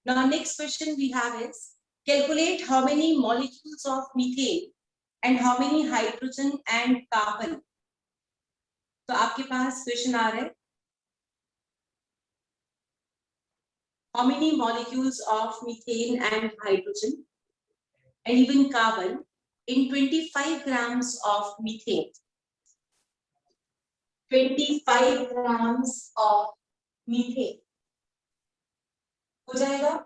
Now next question we have is calculate how many molecules of methane and how many hydrogen and carbon. तो आपके पास question आ रहा है how many molecules of methane and hydrogen and even carbon in 25 grams of methane. 25 grams of methane. हो जाएगा?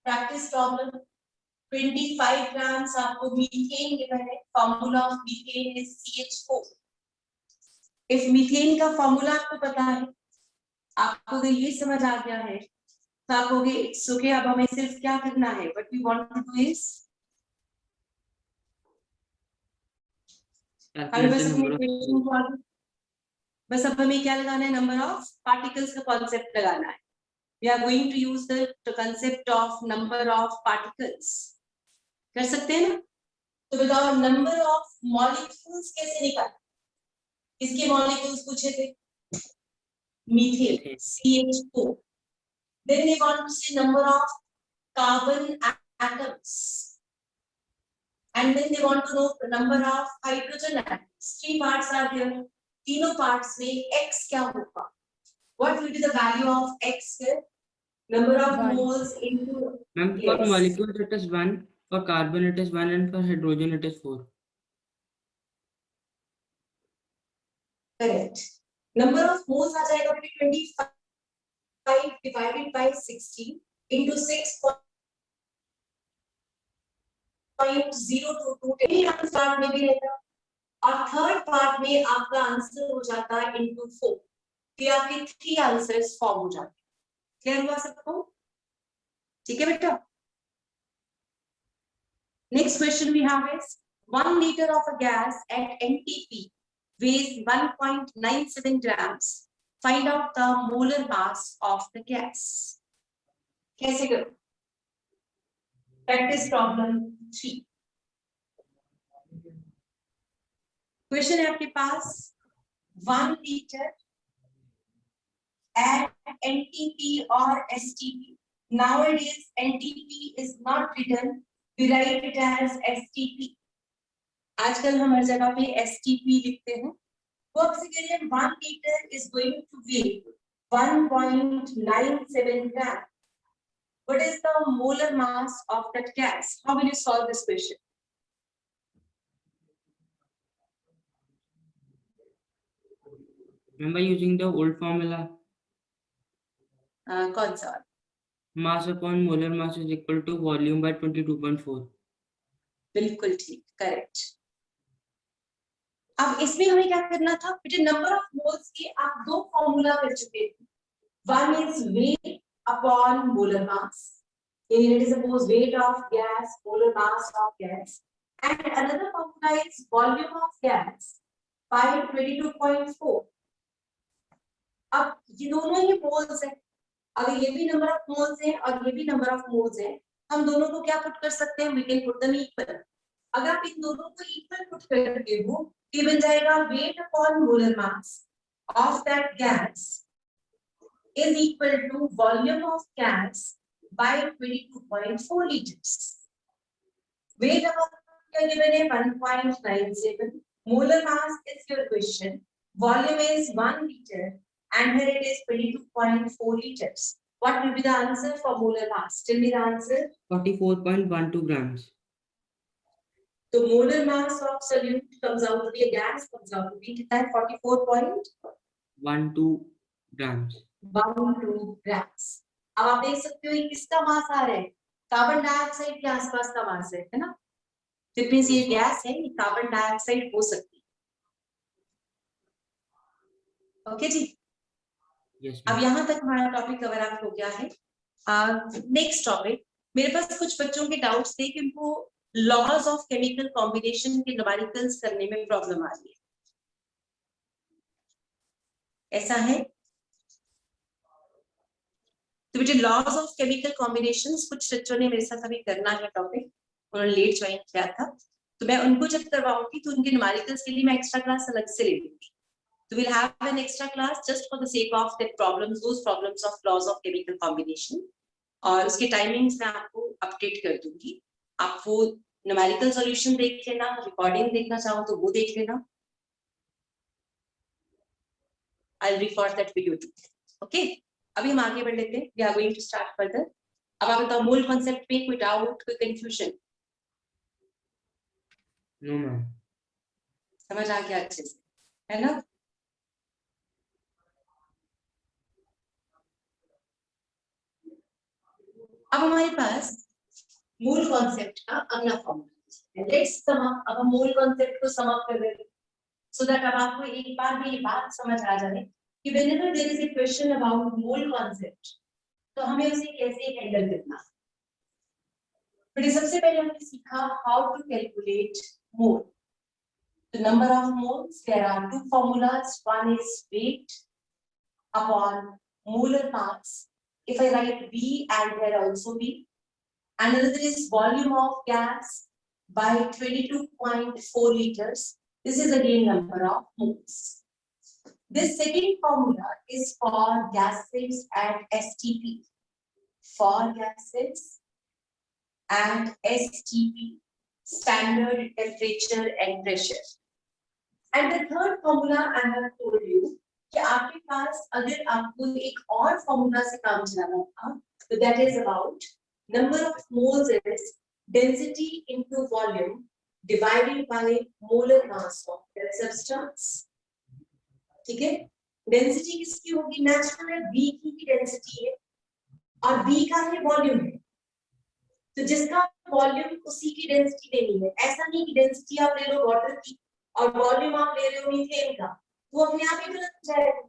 Practice problem. 25 grams आपको methane given है. Formula of methane is CH4. If methane का formula आपको पता है, आपको अगर ये समझ आ गया है, तो आप कहोगे इट्स ओके, अब हमें सिर्फ क्या करना है, what we want to do is बस अब हमें क्या लगाना है, नंबर ऑफ पार्टिकल्स का कॉन्सेप्ट लगाना है. We are going to use the concept of number of particles. कर सकते हैं ना? तो बताओ number of molecules कैसे निकालें? किसके molecules पूछे थे? Methane, CH4. Then we want to see number of carbon atoms. And then they want to know the number of hydrogen atoms. 3 parts are there. तीनों parts में X क्या होगा? What will be the value of X here? Number of moles into. Ma'am, for molecules it is 1, for carbon it is 1, and for hydrogen it is 4. Correct. Number of moles आ जाएगा 25 divided by 60 into 6.022. Part में भी रहता और third part में आपका answer हो जाता है into 4. फिर आपके 3 आंसर्स फॉर्म हो जाते हैं. क्लियर हुआ सबको? ठीक है बेटा. Next question we have is 1 liter of a gas at NTP weighs 1.97 grams. Find out the molar mass of the gas. कैसे करो? Practice problem 3. Question है आपके पास 1 liter at NTP or STP. Nowadays NTP is not written. We write it as STP. आजकल हम हर जगह पे STP लिखते हैं. वो basically 1 liter is going to weigh 1.97 gram. What is the molar mass of that gas? How will you solve this question? Remember using the old formula? कौन सा? Mass upon molar mass is equal to volume by 22.4. बिल्कुल ठीक, correct. अब इसमें हमें क्या करना था? बेटे नंबर ऑफ मोल्स के आप 2 फॉर्मूला कर चुके थे. One is weight upon molar mass. It is suppose weight of gas, molar mass of gas. And another formula is volume of gas by 22.4. अब ये दोनों ही मोल्स हैं. अगर ये भी नंबर ऑफ मोल्स हैं और ये भी नंबर ऑफ मोल्स हैं, हम दोनों को क्या पुट कर सकते हैं? We can put them equal. अगर आप इन दोनों को इक्वल पुट करते हो, ये बन जाएगा weight upon molar mass of that gas is equal to volume of gas by 22.4 liters. Weight upon क्या given है? 1.97. Molar mass is your question. Volume is 1 liter and here it is 22.4 liters. What will be the answer for molar mass? Tell me the answer. 44.12 grams. The molar mass of solute comes out to be a gas, comes out to be 44.12 grams. 12 grams. अब आप देख सकते हो ये किसका मास आ रहा है? Carbon dioxide के आसपास का मास है ना? तो मींस ये गैस है, ये कार्बन डाइऑक्साइड हो सकती है. ओके जी. Yes, अब यहाँ तक हमारा टॉपिक कवर अप हो गया है. नेक्स्ट टॉपिक, मेरे पास कुछ बच्चों के डाउट्स थे कि उनको लॉज ऑफ केमिकल कॉम्बिनेशन के न्यूमेरिकल्स करने में प्रॉब्लम आ रही है. ऐसा है? तो बेटे लॉज ऑफ केमिकल कॉम्बिनेशंस कुछ बच्चों ने मेरे साथ अभी करना है टॉपिक, उन्होंने लेट ज्वाइन किया था, तो मैं उनको जब करवाऊंगी तो उनके न्यूमेरिकल्स के लिए मैं एक्स्ट्रा क्लास अलग से ले लूंगी. So we'll have an extra class just for the sake of that problems, those problems of laws of chemical combination. और उसके टाइमिंग्स मैं आपको अपडेट कर दूंगी. आप वो न्यूमेरिकल सॉल्यूशन देख लेना, रिकॉर्डिंग देखना चाहो तो वो देख लेना. I'll refer that video too. Okay? अभी हम आगे बढ़ लेते हैं. We are going to start further. अब आप बताओ मूल कॉन्सेप्ट पे कोई डाउट, कोई कंफ्यूजन? No, ma'am. समझ आ गया अच्छे से, है ना? अब हमारे पास मूल कॉन्सेप्ट का अगला फॉर्मूला है. Let's sum up. अब हम मूल कॉन्सेप्ट को सम अप कर रहे हैं सो दैट अब आपको एक बार भी ये बात समझ आ जाए कि whenever there is a question about मूल कॉन्सेप्ट तो हमें उसे कैसे हैंडल करना. फिर सबसे पहले हमने सीखा how to calculate mole. The number of moles, there are two formulas. One is weight upon molar mass. If I write V and there also B. Another is volume of gas by 22.4 liters. This is again number of moles. This second formula is for gases at STP. For gases at STP, standard temperature and pressure. And the third formula I have told you कि आपके पास अगर आपको एक और formula से काम चलाना था तो that is about number of moles is density into volume divided by molar mass of the substance. ठीक है? डेंसिटी किसकी होगी? नेचुरल V की डेंसिटी है और V का है वॉल्यूम है. तो जिसका वॉल्यूम उसी की डेंसिटी लेनी है. ऐसा नहीं कि डेंसिटी आप ले लो वाटर की और वॉल्यूम आप ले रहे हो मीथेन का, वो अपने आप ही गलत हो जाएगा.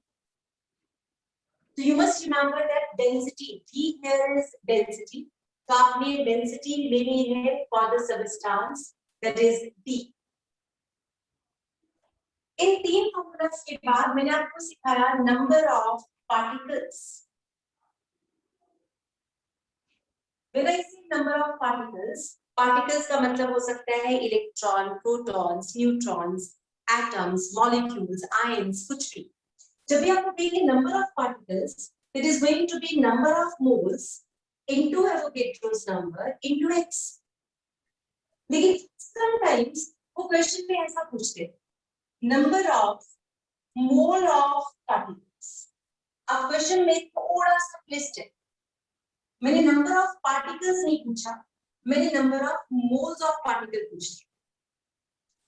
So you must remember that density, V here is density. तो आपने density लेनी है for the substance that is D. इन तीन फॉर्मूलास के बाद मैंने आपको सिखाया number of particles. When I say number of particles, particles का मतलब हो सकता है electron, protons, neutrons, atoms, molecules, ions, कुछ भी. जब भी आपको कहेंगे number of particles, it is going to be number of moles into Avogadro's number into x. लेकिन sometimes वो क्वेश्चन में ऐसा पूछते हैं number of mole of particles. अब क्वेश्चन में थोड़ा सा ट्विस्ट है. मैंने नंबर ऑफ पार्टिकल्स नहीं पूछा, मैंने number of moles of particle पूछा.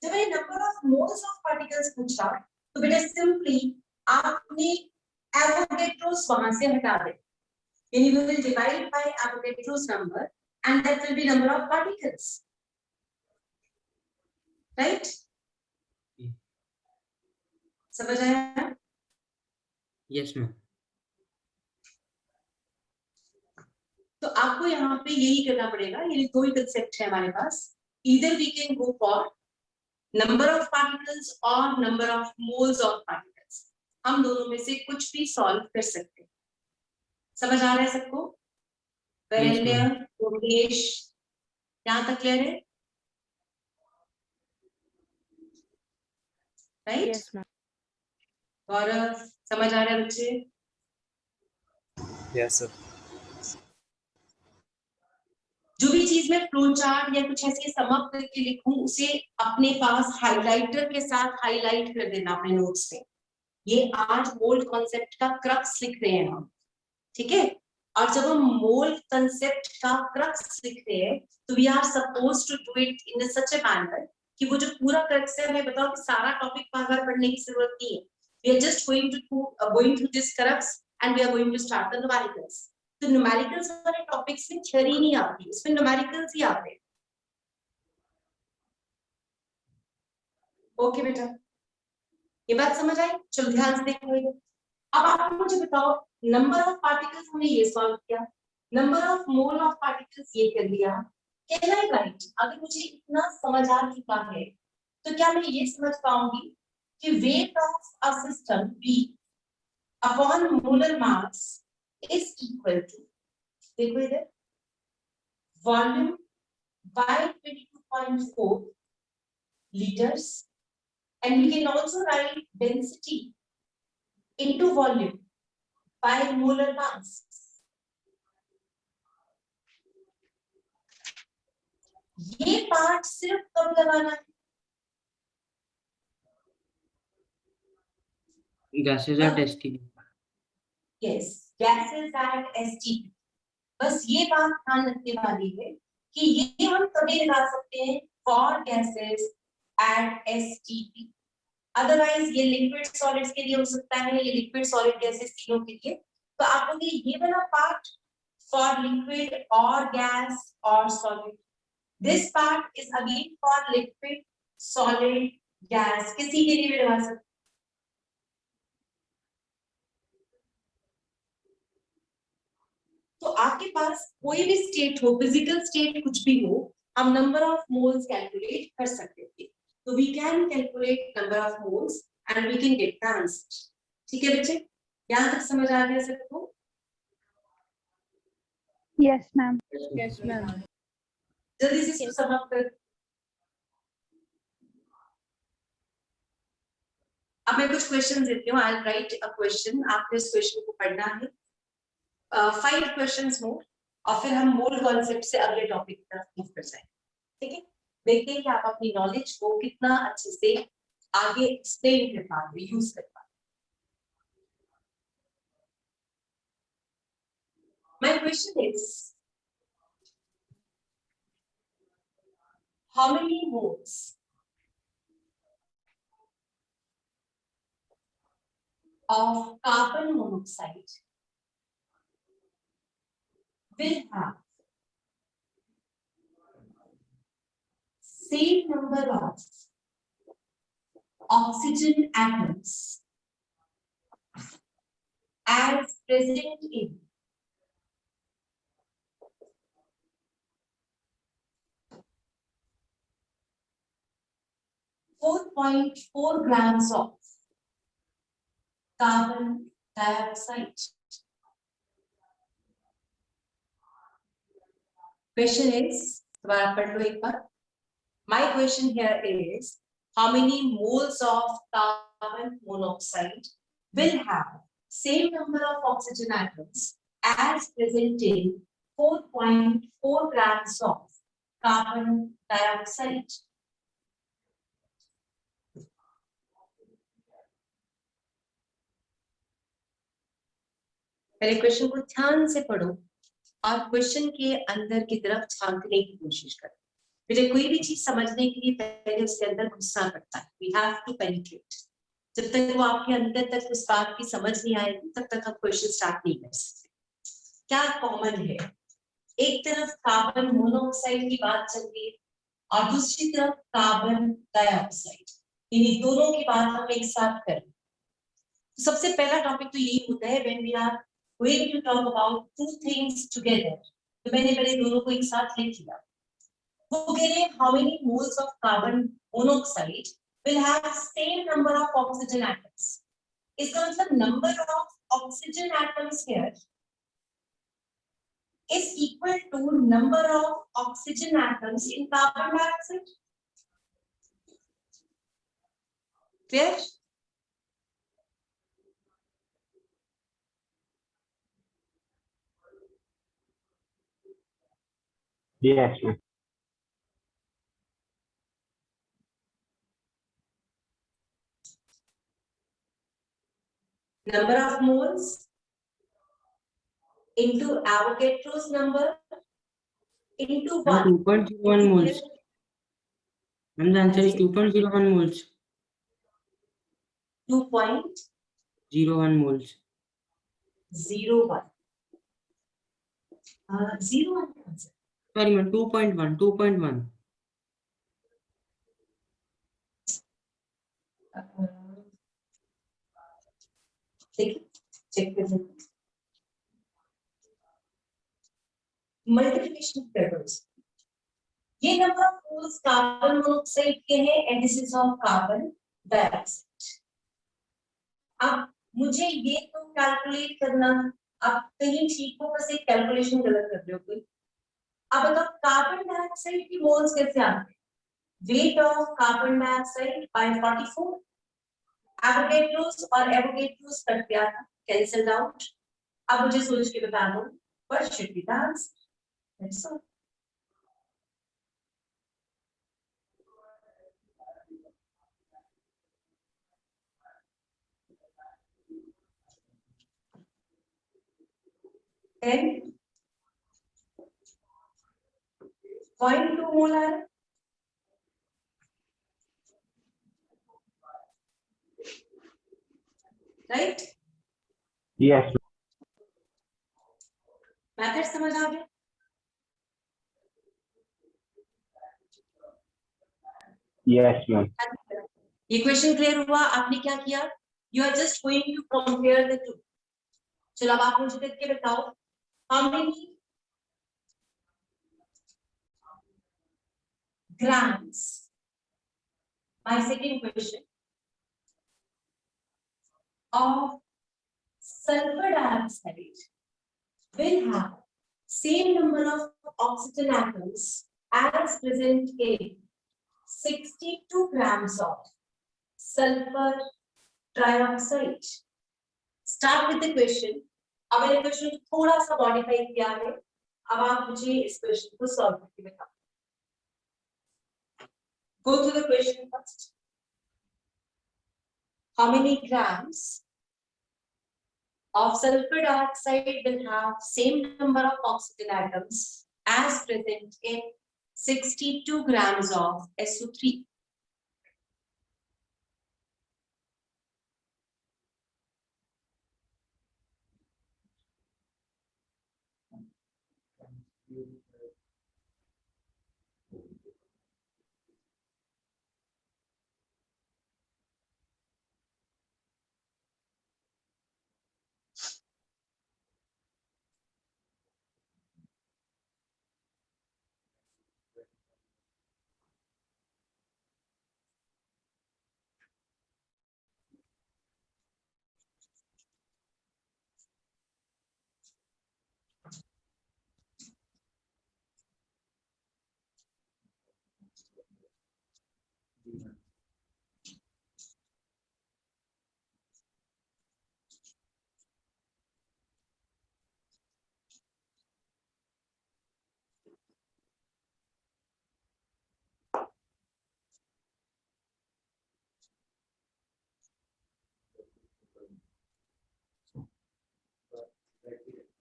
जब मैंने number of moles of particles पूछा तो बेटा सिंपली आपने एवोगैड्रोस वहां से हटा दे. यानी we will divide by Avogadro's number and that will be number of particles. Right? समझ आया? Yes, ma'am. तो आपको यहाँ पे यही करना पड़ेगा. ये दो ही कंसेप्ट है हमारे पास. Either we can go for number of particles or number of moles of particles. हम दोनों में से कुछ भी सॉल्व कर सकते हैं. समझ आ रहा है सबको? वैरण्य, योगेश, यहाँ तक क्लियर है? राइट? Yes, ma'am. गौरव, समझ आ रहा है बच्चे? Yes, sir. जो भी चीज में फ्लो चार्ट या कुछ ऐसे सम अप करके लिखूं उसे अपने पास हाइलाइटर के साथ हाईलाइट कर देना अपने नोट्स में. ये आज मोल कॉन्सेप्ट का क्रक्स लिख रहे हैं हम. ठीक है? और जब हम मोल कॉन्सेप्ट का क्रक्स लिख रहे हैं तो we are suppose to do it in such a manner कि वो जो पूरा क्रक्स है, मैं बताऊं कि सारा टॉपिक बार-बार पढ़ने की जरूरत नहीं है. We are just going through this crux and we are going to start the numericals. तो न्यूमेरिकल्स वाले टॉपिक्स में थ्योरी नहीं आती, उसमें न्यूमेरिकल्स ही आते हैं. ओके बेटा, ये बात समझ आई? चलो ध्यान से देखो. अब आप मुझे बताओ नंबर ऑफ पार्टिकल्स हमने ये सॉल्व किया, number of mole of particles ये कर लिया. Can I right? अगर मुझे इतना समझ आ चुका है तो क्या मैं ये समझ पाऊंगी कि weight of a system V upon molar mass is equal to, देखो इधर, volume by 22.4 liters and we can also write density into volume by molar mass. ये पार्ट सिर्फ कब लगाना है? gases at STP. Yes, gases at STP. बस ये बात ध्यान रखने वाली है कि ये हम कभी लगा सकते हैं for gases at STP. Otherwise ये लिक्विड सॉलिड्स के लिए हो सकता है, ये लिक्विड सॉलिड गैसेस तीनों के लिए। तो आप लोग ये वाला पार्ट फॉर लिक्विड और गैस और solid, this part is again for liquid solid gas, किसी के लिए भी लगा सकते। तो आपके पास कोई भी स्टेट हो, फिजिकल स्टेट कुछ भी हो, हम नंबर ऑफ मोल्स कैलकुलेट कर सकते थे। तो we can calculate number of moles and we can get the answer. ठीक है बच्चे, यहाँ तक समझ आ गया सबको? Yes ma'am. Yes ma'am. जल्दी से इसको समाप्त कर। अब मैं कुछ क्वेश्चन देती हूँ, I will write a question, आपने इस क्वेश्चन को पढ़ना है। 5 क्वेश्चंस मोर और फिर हम मोल कॉन्सेप्ट से अगले टॉपिक की तरफ मूव कर जाएंगे। ठीक है, देखते हैं कि आप अपनी नॉलेज को कितना अच्छे से आगे एक्सप्लेन कर पा रहे, यूज कर पा रहे। My question is, how many moles of carbon monoxide will have same number of oxygen atoms as present in 4.4 grams of carbon dioxide? Question is, दोबारा पढ़ लो एक बार। My question here is, how many moles of carbon monoxide will have same number of oxygen atoms as present in 4.4 grams of carbon dioxide? पहले question को ध्यान से पढ़ो और question के अंदर की तरफ झांकने की कोशिश करो। मुझे कोई भी चीज समझने के लिए पहले उसके अंदर घुसना पड़ता है। We have to penetrate. जब तक वो आपके अंदर तक उस बात की समझ नहीं आएगी तब तक आप क्वेश्चन स्टार्ट नहीं कर सकते। क्या कॉमन है? एक तरफ कार्बन मोनोऑक्साइड की बात चल रही है और दूसरी तरफ कार्बन डाइऑक्साइड, इन्हीं दोनों की बात हम एक साथ करें। तो सबसे पहला टॉपिक तो यही होता है when we are going to talk about two things together. तो मैंने पहले दोनों को एक साथ लिख लिया। वो कह रहे हैं how many moles of carbon monoxide will have same number of oxygen atoms. इसका मतलब number of oxygen atoms here is equal to number of oxygen atoms in carbon dioxide. Clear? Yes, ma'am. Number of moles into Avogadro's number into 1. 2.01 moles. And the answer is 2.01 moles. 2.01. moles. 01 answer. Sorry, man, 2.1. Check with him. Multiplication tables. ये number of moles carbon monoxide के हैं and this is of carbon dioxide. अब मुझे ये तो calculate करना, आप कहीं ठीक हो बस एक कैलकुलेशन गलत कर रहे हो कोई। अब बताओ कार्बन डाइऑक्साइड की मोल्स कैसे आते हैं? Weight of carbon dioxide by 44 Avogadro's और एवोगेड्रोस कट गया था, कैंसल्ड आउट। अब मुझे सोच के बता दो, what should be the answer? That's all. Then 0.2 molar. Right? Yes. Method समझ आ गया? Yes, ma'am. ये क्वेश्चन क्लियर हुआ? आपने क्या किया? You are just going to compare the two. चलो अब आप मुझे देख के बताओ, how many grams? My second question, of sulfur dioxide will have same number of oxygen atoms as present in 62 grams of sulfur trioxide. Start with the question. अब मैंने question थोड़ा सा मॉडिफाई किया है, अब आप मुझे इस क्वेश्चन को सॉल्व करके बताओ। Go to the question first. How many grams of sulfur dioxide will have same number of oxygen atoms as present in 62 grams of SO3?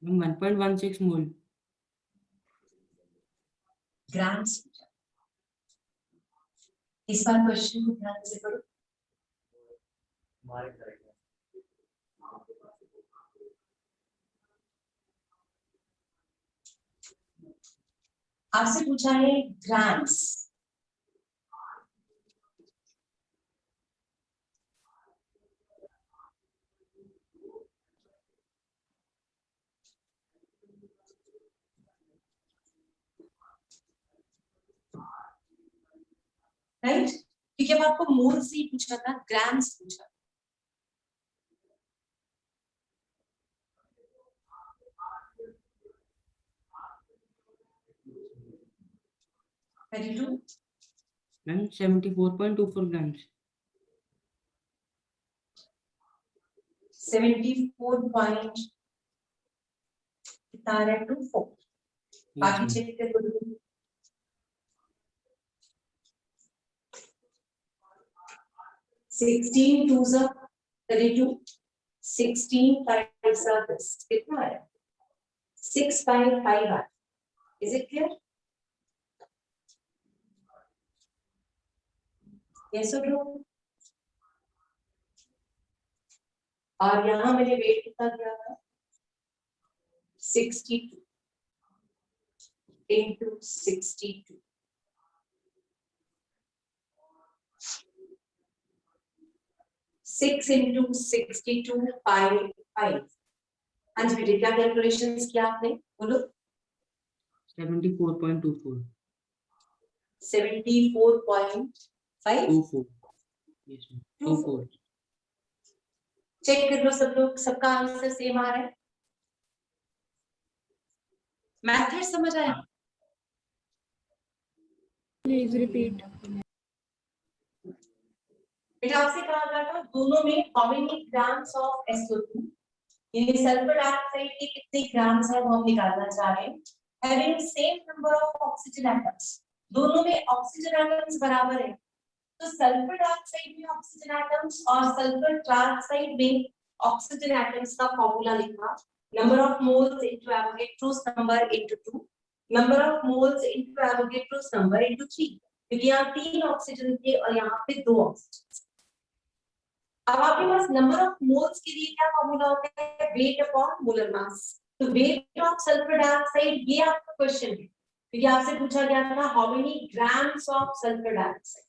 Ma'am, 1.16 mole. Grams. इस बार क्वेश्चन को ध्यान से पढ़ो। आपसे पूछा है ग्राम्स, राइट? क्योंकि अब आपको मोल से ही पूछा था, ग्राम्स पूछा। Ready to? Ma'am, 74.24 grams. 74 point कितना आ रहा है? 24। Yes, बाकी ma'am. चेक कर दो। 16 twos are 32, 16 fives are this, कितना है? 6 by 5 are. Is it clear? Yes or no? और यहाँ मैंने वेट कितना दिया था? 62 into 62. 6 into 62 by 5. हाँ जी बेटे, क्या कैलकुलेशंस किया आपने? बोलो। 74.24. 74.5. 24. Yes, ma'am. 24. चेक कर लो सब लोग, सबका आंसर सेम आ रहा है? मैथड समझ आया? Please repeat. बेटा आपसे कहा गया था दोनों में how many grams of SO2, यानी सल्फर डाइऑक्साइड के कितने ग्राम्स है वो हम निकालना चाह रहे हैं। Having same number of oxygen atoms, दोनों में ऑक्सीजन एटम्स बराबर है, तो सल्फर डाइऑक्साइड में ऑक्सीजन एटम्स और सल्फर ट्राइऑक्साइड में ऑक्सीजन एटम्स का फॉर्मूला लिखा, number of moles into Avogadro's number into 2, number of moles into Avogadro's number into 3, क्योंकि यहाँ 3 ऑक्सीजन थे और यहाँ पे 2 ऑक्सीजन। अब आपके पास नंबर ऑफ मोल्स के लिए क्या फॉर्मूला होता है, वेट अपॉन मोलर मास। तो वेट ऑफ सल्फर डाइऑक्साइड ये आपका क्वेश्चन है, क्योंकि आपसे पूछा गया था how many grams of sulphur dioxide.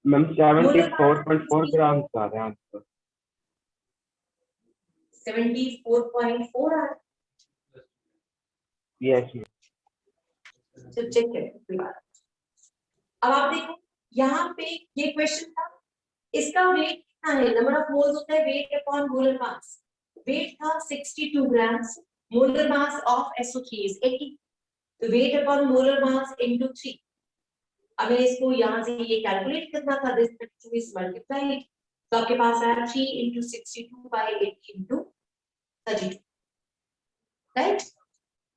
Ma'am 74.4 ग्राम का है आंसर। 74.4 आ रहा है। यस तो चेक करें। अब आप देखो यहाँ पे ये क्वेश्चन था, इसका वेट कितना है, नंबर ऑफ मोल्स होता है weight upon molar mass, weight था 62 grams, molar mass of SO3 is 80, तो weight upon molar mass into 3। अगर इसको यहाँ से ये कैलकुलेट करना था, दिस 32 इज मल्टीप्लाइड, तो आपके पास आया 3 into 62 by 80 into 32, राइट?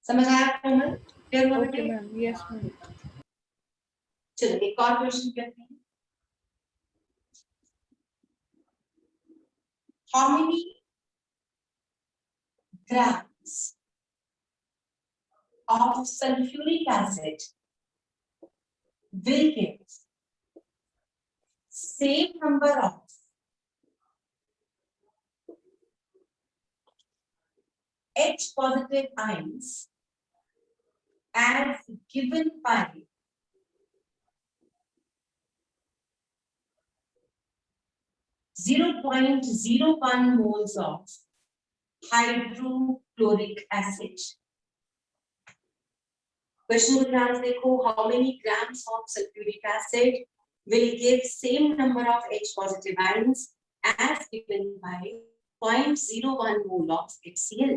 समझ आया कोमल? क्लियर हुआ Okay, बेटा? ma'am. Yes, ma'am. चलो एक और क्वेश्चन करते हैं। How many grams of sulfuric acid will give same number of H positive ions as given by 0.01 moles of hydrochloric acid? Question with answer देखो, how many grams of sulfuric acid will give same number of H positive ions as given by 0.01 mole of HCl?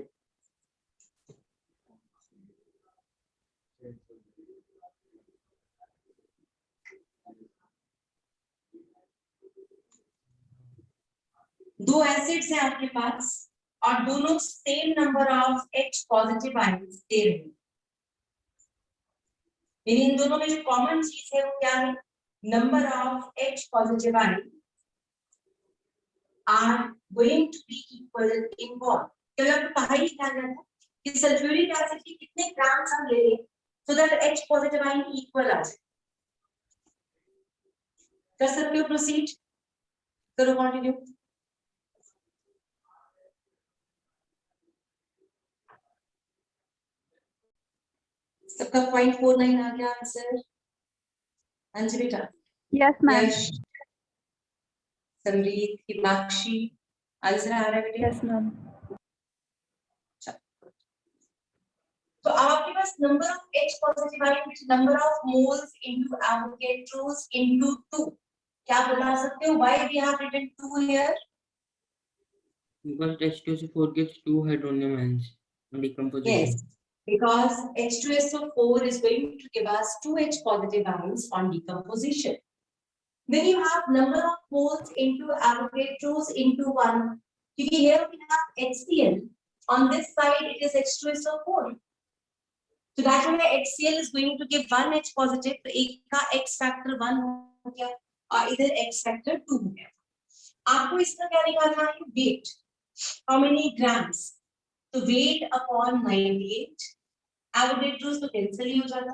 दो acids हैं आपके पास और दोनों same number of H positive ions दे रहे हैं, इन दोनों में जो कॉमन चीज है वो क्या है, number of H positive ions are going to be equal in bond. क्या आपको पढ़ाई लिखा गया था कि सल्फ्यूरिक एसिड के कितने ग्राम्स हम ले लें so that H positive ion equal आ जाए। कर सकते हो, प्रोसीड करो, कंटिन्यू। सबका 0.49 आ गया आंसर। हाँ जी बेटा। Yes, ma'am. यश, समरीत, हिमाक्षी, आंसर आ रहा है बेटा? Yes, ma'am. तो आपके पास number of H positive ion number of moles into Avogadro's into 2, क्या बता सकते हो why we have written 2 here? Because H2SO4 gives 2 hydronium ions on decomposition. Yes, because H2SO4 is going to give us 2 H positive ions on decomposition. Then you have number of moles into Avogadro's into 1. Because here we have HCl. On this side, it is H2SO4. So that's why HCl is going to give 1 H positive. So एक का X factor 1 हो गया और इधर X factor 2 हो गया। आपको इसका क्या निकालना है? Weight. How many grams? तो weight upon 98. Avogadro's तो cancel ही हो जाता,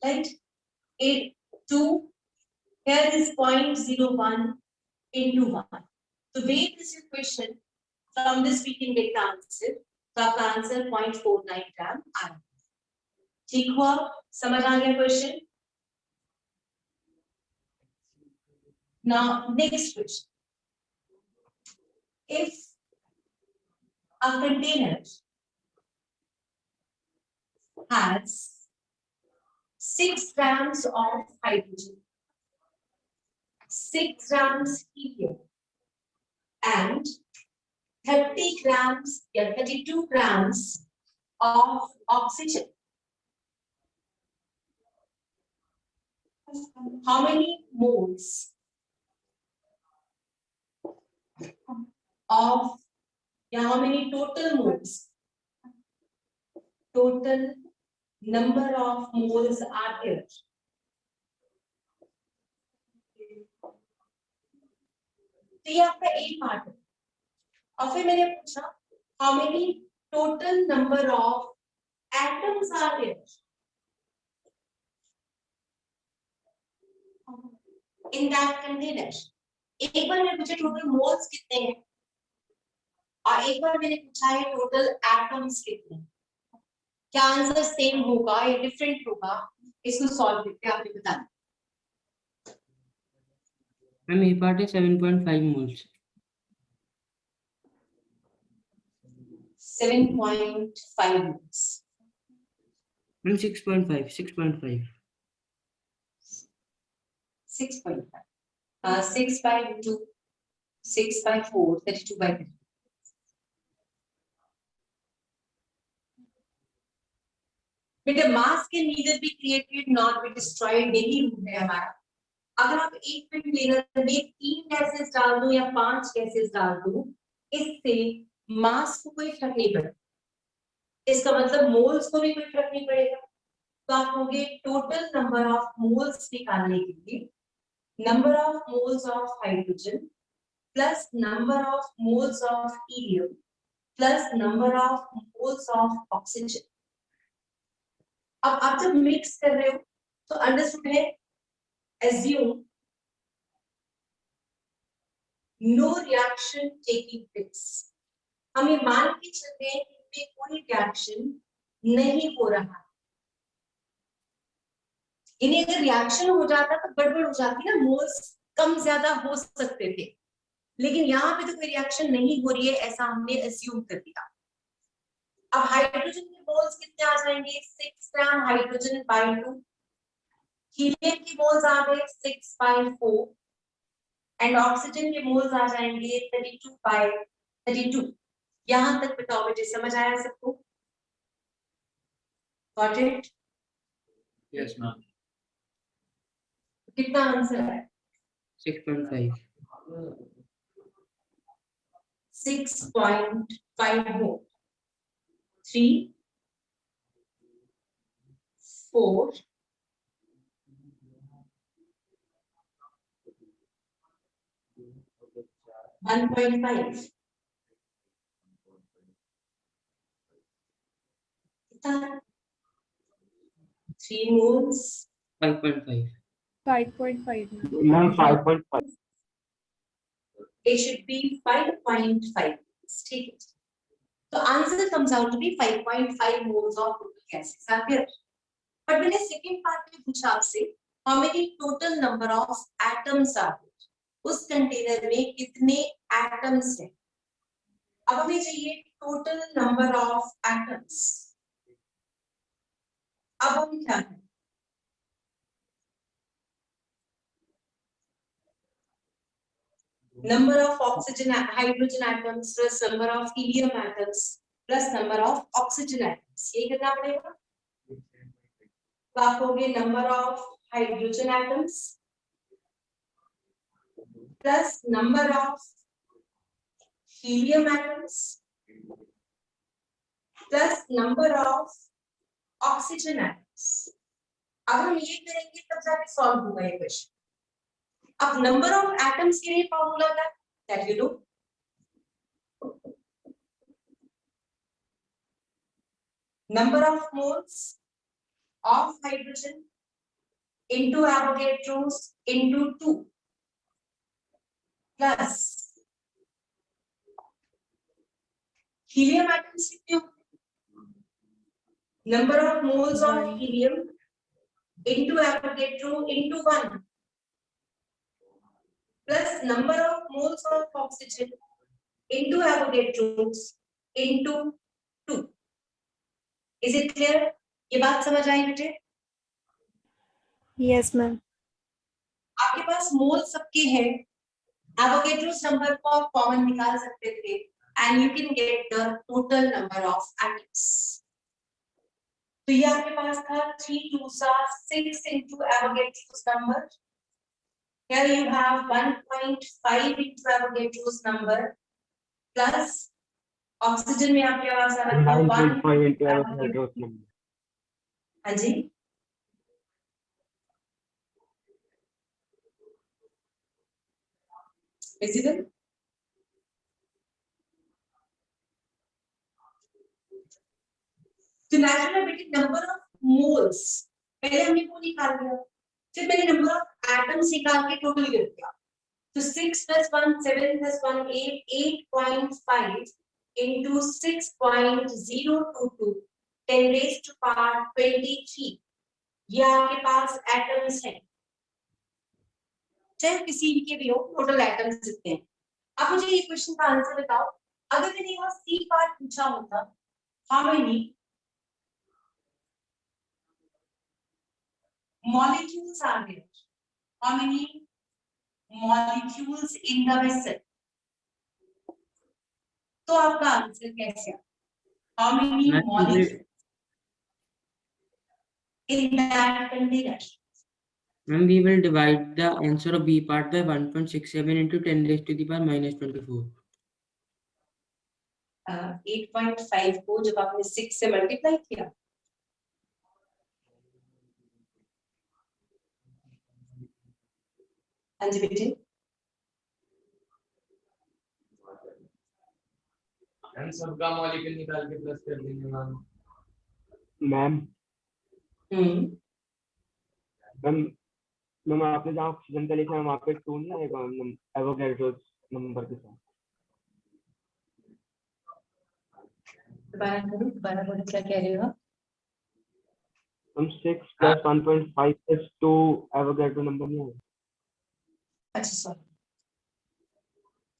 right? 8 2. Here is 0.01 into 1. So weight is your question. From this we can get the answer. So आपका आंसर 0.49 ग्राम आ रहा है। ठीक हुआ? समझ आ गया question? Now next question. If a container has 6 grams of hydrogen, 6 grams helium, and 30 grams or 32 grams of oxygen, how many moles of, yeah, how many total moles? Total number of moles are there. तो ये आपका A part है और फिर मैंने पूछा how many total number of atoms are there in that container. एक बार मैंने पूछा टोटल मोल्स कितने हैं और एक बार मैंने पूछा है टोटल एटम्स कितने हैं. क्या आंसर सेम होगा या डिफरेंट होगा, इसको सॉल्व करके आपने बताना. Ma'am A part is 7.5 moles. 7.5 moles. Ma'am 6.5. 6.5. 6.5. 6 by 2, 6 by 4, 32 by 3. बेटा मास के neither be created not be destroyed, यही रूल है हमारा. अगर आप एक कंटेनर में 3 गैसेस डाल दो या 5 गैसेस डाल दो, इससे मास को कोई फर्क नहीं पड़ेगा. इसका मतलब मोल्स को भी कोई फर्क नहीं पड़ेगा. तो आप होंगे टोटल नंबर ऑफ मोल्स निकालने के लिए number of moles of hydrogen plus number of moles of helium plus number of moles of oxygen. अब आप जब मिक्स कर रहे हो तो अंडरस्टूड है, assume no reaction taking place. हम ये मान के चलते हैं कि इनमें कोई रिएक्शन नहीं हो रहा. इन्हें अगर रिएक्शन हो जाता तो गड़बड़ हो जाती ना, मोल्स कम ज्यादा हो सकते थे, लेकिन यहाँ पे तो कोई रिएक्शन नहीं हो रही है ऐसा हमने अज्यूम कर दिया. अब हाइड्रोजन के मोल्स कितने आ जाएंगे? 6 ग्राम हाइड्रोजन बाय 2. हीलियम के मोल्स आ गए 6 बाय 4 एंड ऑक्सीजन के मोल्स आ जाएंगे 32 बाय 32. यहाँ तक बताओ बेटे, समझ आया सबको? Got it? Yes, ma'am. कितना आंसर है? 6.5. 6.5 हो. 3, 4, 1.5. कितना? 3 moles. 5.5. 5.5. Ma'am, 5.5. It should be 5.5. ठीक है. So answer comes out to be 5.5 moles of total gases are there. But मैंने second part में पूछा आपसे how many total number of atoms are there. उस कंटेनर में कितने atoms हैं? अब हमें चाहिए total number of atoms. अब हम क्या करें? Number of oxygen, hydrogen atoms plus number of helium atoms plus number of oxygen atoms. ये कितना पड़ेगा? तो आप होंगे number of hydrogen atoms plus number of helium atoms plus number of oxygen atoms. अब हम ये करेंगे तब जाके सॉल्व होगा ये क्वेश्चन. अब नंबर ऑफ एटम्स के लिए फॉर्मूला क्या है? That you know. Number of moles of hydrogen into Avogadro's into 2 plus helium atoms कितने होंगे? Number of moles of helium into Avogadro into 1 plus number of moles of oxygen into Avogadro's into 2. Is it clear? ये बात समझ आई बेटे? Yes, ma'am. आपके पास मोल सबके हैं, Avogadro's number को आप कॉमन निकाल सकते थे and you can get the total number of atoms. तो ये आपके पास था 3 2s 6 into Avogadro's number. Here you have 1.5 into Avogadro's number plus oxygen में आपके पास आ रहा था 9.5 into वन। Avogadro's number. हाँ जी, विजिबल। तो नेचुरल नंबर ऑफ मोल्स, पहले हमने वो निकाल लिया, फिर मैंने नंबर ऑफ एटम्स निकाल के टोटल कर दिया। तो 6 + 1 7 + 1 8 8.5 into 6.022 10 raised to power 23, ये आपके पास एटम्स हैं, चाहे किसी भी के भी हो, टोटल एटम्स जितने हैं। अब मुझे ये क्वेश्चन का आंसर बताओ, अगर मैंने यहाँ सी पार्ट पूछा होता, how many molecules are there? How many molecules in the vessel? तो आपका आंसर कैसे? How many Ma'am, molecules in that container? Ma'am, we will divide the answer of B part by 1.67 into 10 raised to the power -24. 8.5 को जब आपने 6 से multiply किया, हाँ जी बेटे, हम सबका मॉलिक्यूल निकाल के प्लस कर देंगे मैम। मैम हम्म, मैम मैम आपने जहाँ ऑक्सीजन का लिखा है वहाँ पे 2 नहीं आएगा एवोगैड्रोस नंबर के साथ? दोबारा बोलो क्या कह रहे हो? हम 6 + 1.5 + 2 एवोगैड्रो नंबर नहीं आएगा? अच्छा सॉरी,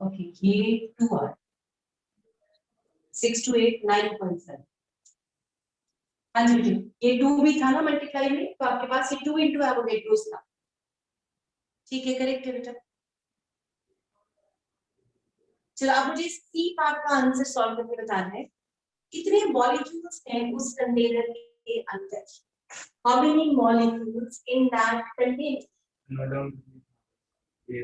ओके, ये 2 आ 6 to 8 9.7। हाँ जी बेटे, ये 2 भी था ना मल्टीप्लाई में, तो आपके पास ये 2 into एवोगैड्रोस था, ठीक है, करेक्ट है बेटा। चलो अब मुझे सी पार्ट का आंसर सॉल्व करके बताना है, कितने मॉलिक्यूल्स हैं उस कंटेनर के अंदर? How many molecules in that container? Madam ये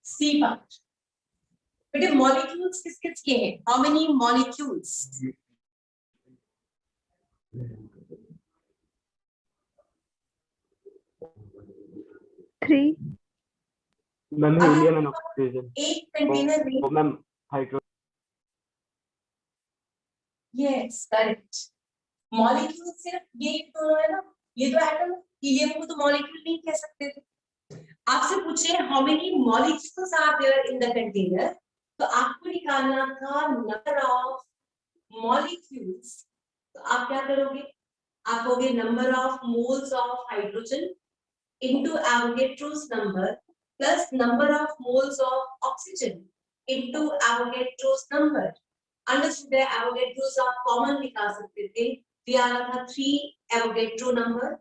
सी पार्ट बेटे, मॉलिक्यूल्स किस किस के हैं? How many molecules? Three. Ma'am helium and oxygen. एक कंटेनर में, वो ma'am hydro yes correct, molecule सिर्फ ये दोनों है ना, ये तो एटम, हीलियम को तो मॉलिक्यूल नहीं कह सकते थे। आपसे पूछे how many molecules are there in the container, तो आपको निकालना था नंबर ऑफ मॉलिक्यूल्स। तो आप क्या करोगे? आप कहोगे number of moles of hydrogen into Avogadro's number plus number of moles of oxygen into Avogadro's number. Understood है, एवोगैड्रोस आप कॉमन निकाल सकते थे, दिया आ रहा था 3 Avogadro number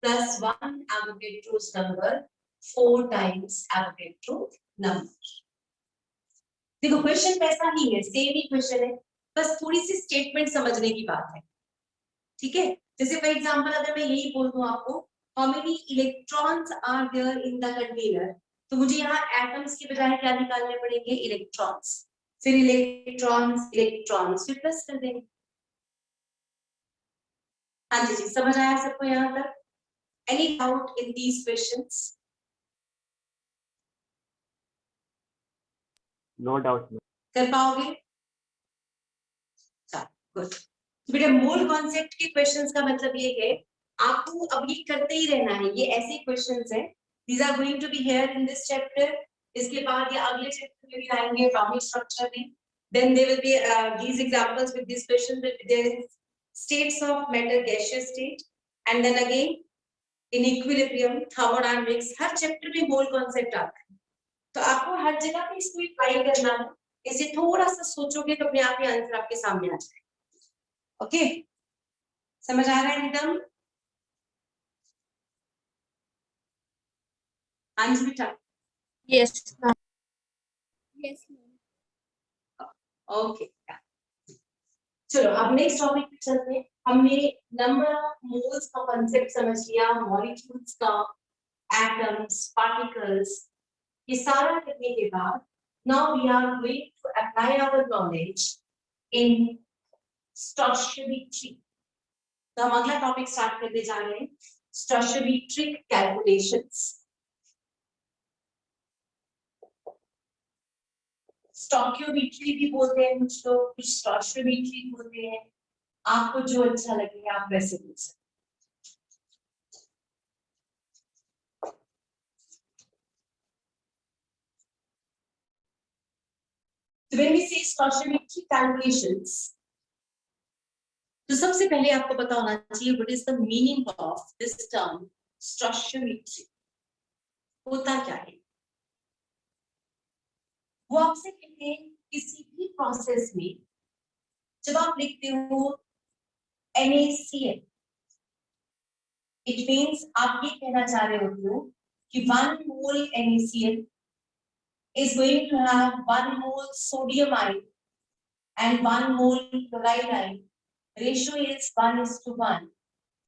plus 1 Avogadro's number 4 times Avogadro number. देखो क्वेश्चन वैसा ही है, सेम ही क्वेश्चन है, बस थोड़ी सी स्टेटमेंट समझने की बात है, ठीक है। जैसे फॉर एग्जांपल अगर मैं यही बोल दूं आपको how many electrons are there in the container, तो मुझे यहाँ एटम्स के बजाय क्या निकालने पड़ेंगे? इलेक्ट्रॉन्स, फिर इलेक्ट्रॉन्स इलेक्ट्रॉन्स फिर प्लस कर देंगे। हाँ जी, समझ आया सबको यहाँ तक? Any doubt in these questions? No doubt. कर पाओगे? चलो गुड। बेटा मोल कॉन्सेप्ट के क्वेश्चंस का मतलब ये है आपको अब ये करते ही रहना है, ये ऐसे क्वेश्चंस हैं, these are going to be here in this chapter। इसके बाद ये अगले चैप्टर में भी आएंगे एटॉमिक स्ट्रक्चर में, then there will be these examples with this question that there is states of matter gaseous state and then again in equilibrium thermodynamics, her chapter में mole concept आता है, तो आपको हर जगह पे इसको अप्लाई करना है। इसे थोड़ा सा सोचोगे तो अपने आप ही आंसर आपके सामने आ जाएगा। ओके, समझ आ रहा है एकदम? हाँ जी बेटा, Yes. Yes, ma'am. ओके। चलो अब नेक्स्ट टॉपिक पे चलते हैं। हमने नंबर ऑफ मोल्स का कॉन्सेप्ट समझ लिया, मॉलिक्यूल्स का, एटम्स, पार्टिकल्स, ये सारा करने के बाद now we are going to apply our knowledge in stoichiometry. तो हम अगला टॉपिक स्टार्ट करने जा रहे हैं, स्टोइचियोमेट्रिक कैलकुलेशंस। स्टोइचियोमेट्री भी बोलते हैं कुछ लोग, कुछ स्टोइचियोमेट्री बोलते हैं, आपको जो अच्छा लगे आप वैसे बोल सकते। So when we say stoichiometric calculations, तो सबसे पहले आपको पता होना चाहिए what is the meaning of this term stoichiometry, होता क्या है। वो आपसे कहते हैं किसी भी प्रोसेस में जब आप लिखते हो NaCl, इट मीन्स आप ये कहना चाह रहे होते हो कि 1 mole NaCl is going to have 1 mole sodium ion and 1 mole chloride ion. Ratio is 1:1.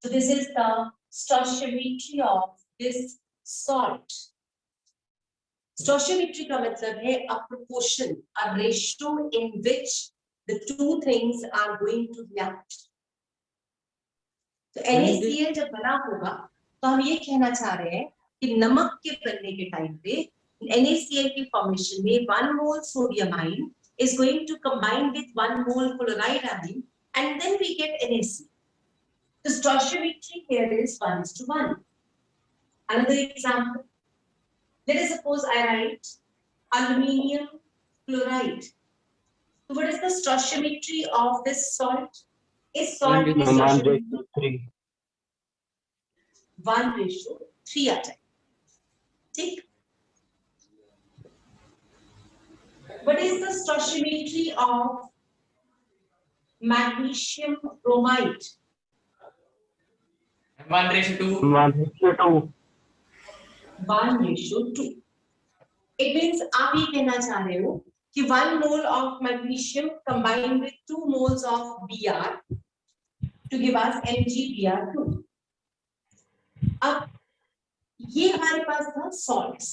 So this is the stoichiometry of this salt. Stoichiometry का मतलब है a proportion, a ratio in which the two things are going to react. तो NaCl जब बना होगा तो हम ये कहना चाह रहे हैं कि नमक के बनने के टाइम पे NaCl की फॉर्मेशन में 1 mole sodium ion is going to combine with 1 mole chloride ion and then we get NaCl. The stoichiometry here is 1:1. Another example, let us suppose I write aluminium chloride. So what is the stoichiometry of this salt? Is salt की stoichiometry 1:3 आता है, ठीक? What is the stoichiometry of magnesium bromide? 1:2. 1:2. 1:2. It means आप ये कहना चाह रहे हो कि 1 mole of magnesium combined with 2 moles of Br to give us MgBr2. अब ये हमारे पास था salts,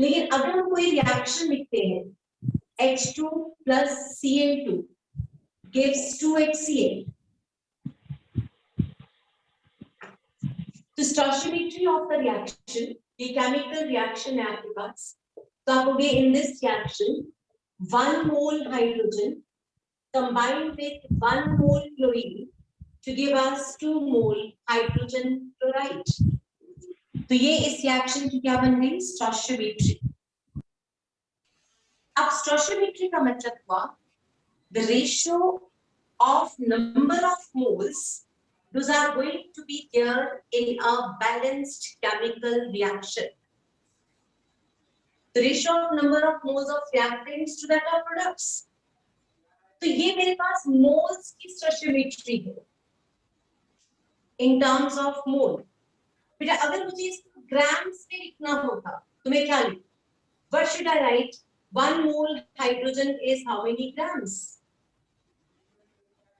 लेकिन अगर हम कोई रिएक्शन लिखते हैं H2 plus Cl2 gives 2HCl. तो stoichiometry of the reaction, ये chemical reaction है आपके पास, तो आप होगे in this reaction 1 mole hydrogen combined with 1 mole chlorine to give us 2 mole hydrogen chloride. तो ये इस reaction की क्या बन गई? Stoichiometry. अब stoichiometry का मतलब हुआ the ratio of number of moles, those are going to be there in a balanced chemical reaction. The ratio of number of moles of reactants to that of products. तो ये मेरे पास moles की stoichiometry है in terms of mole. बेटा अगर मुझे इसको grams में लिखना होता तो मैं क्या लिखूं? What should I write? 1 mole hydrogen is how many grams?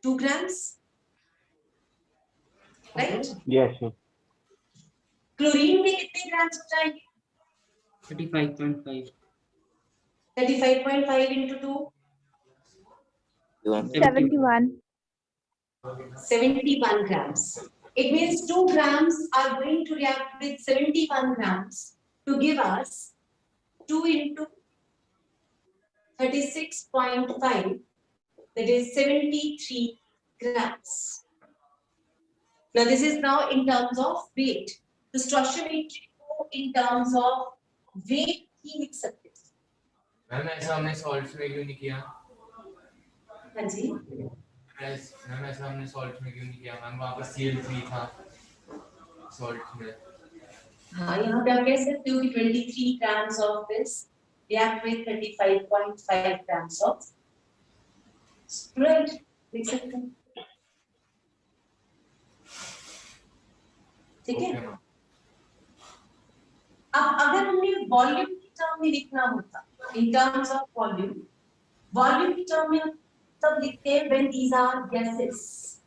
2 grams, right? Yes, sir. Chlorine में कितने ग्राम्स हो जाएंगे? 35.5. 35.5 into 2, 71. 71 grams. It means 2 grams are going to react with 71 grams to give us 2 into 36.5, that is 73 grams. Now this is now in terms of weight. The stoichiometry को in terms of weight ही लिख सकते हैं। Ma'am ऐसा हमने salt में क्यों नहीं किया? हाँ जी। मैम ऐसा हमने सॉल्ट में क्यों नहीं किया? मैम वहाँ पर Cl3 था सॉल्ट में। हाँ, यहाँ पे आप कह सकते हो कि 23 grams of this react with 35.5 grams of chloride, लिख सकते हैं। ठीक है? अब अगर हमने वॉल्यूम की टर्म में लिखना होता, in terms of वॉल्यूम की टर्म में हम तब लिखते हैं when these are gases,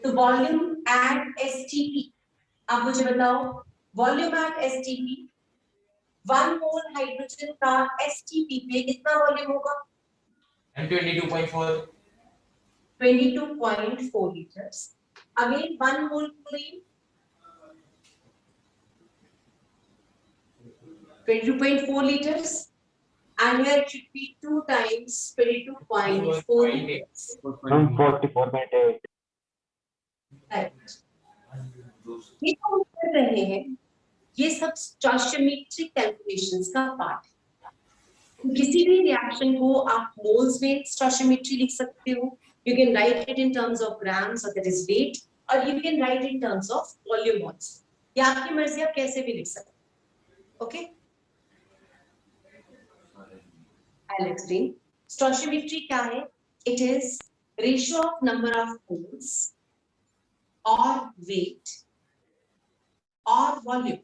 तो वॉल्यूम एट STP, आप मुझे बताओ volume at STP, 1 mole hydrogen का STP पे कितना वॉल्यूम होगा? M22.4. 22.4 liters. Again, 1 mole chlorine, 22.4 liters, and here it should be 2 times 22.4 liters. Ma'am 44.8. Right. ये जो हम कर रहे हैं, ये सब स्टोइचियोमेट्रिक कैलकुलेशंस का पार्ट है। तो किसी भी रिएक्शन को आप मोल्स में स्टोइचियोमेट्री लिख सकते हो। You can write it in terms of grams, or that is weight, or you can write in terms of volume also. ये आपकी मर्जी, आप कैसे भी लिख सकते हो। Okay? I'll explain. Stoichiometry क्या है? It is ratio of number of moles or weight or volume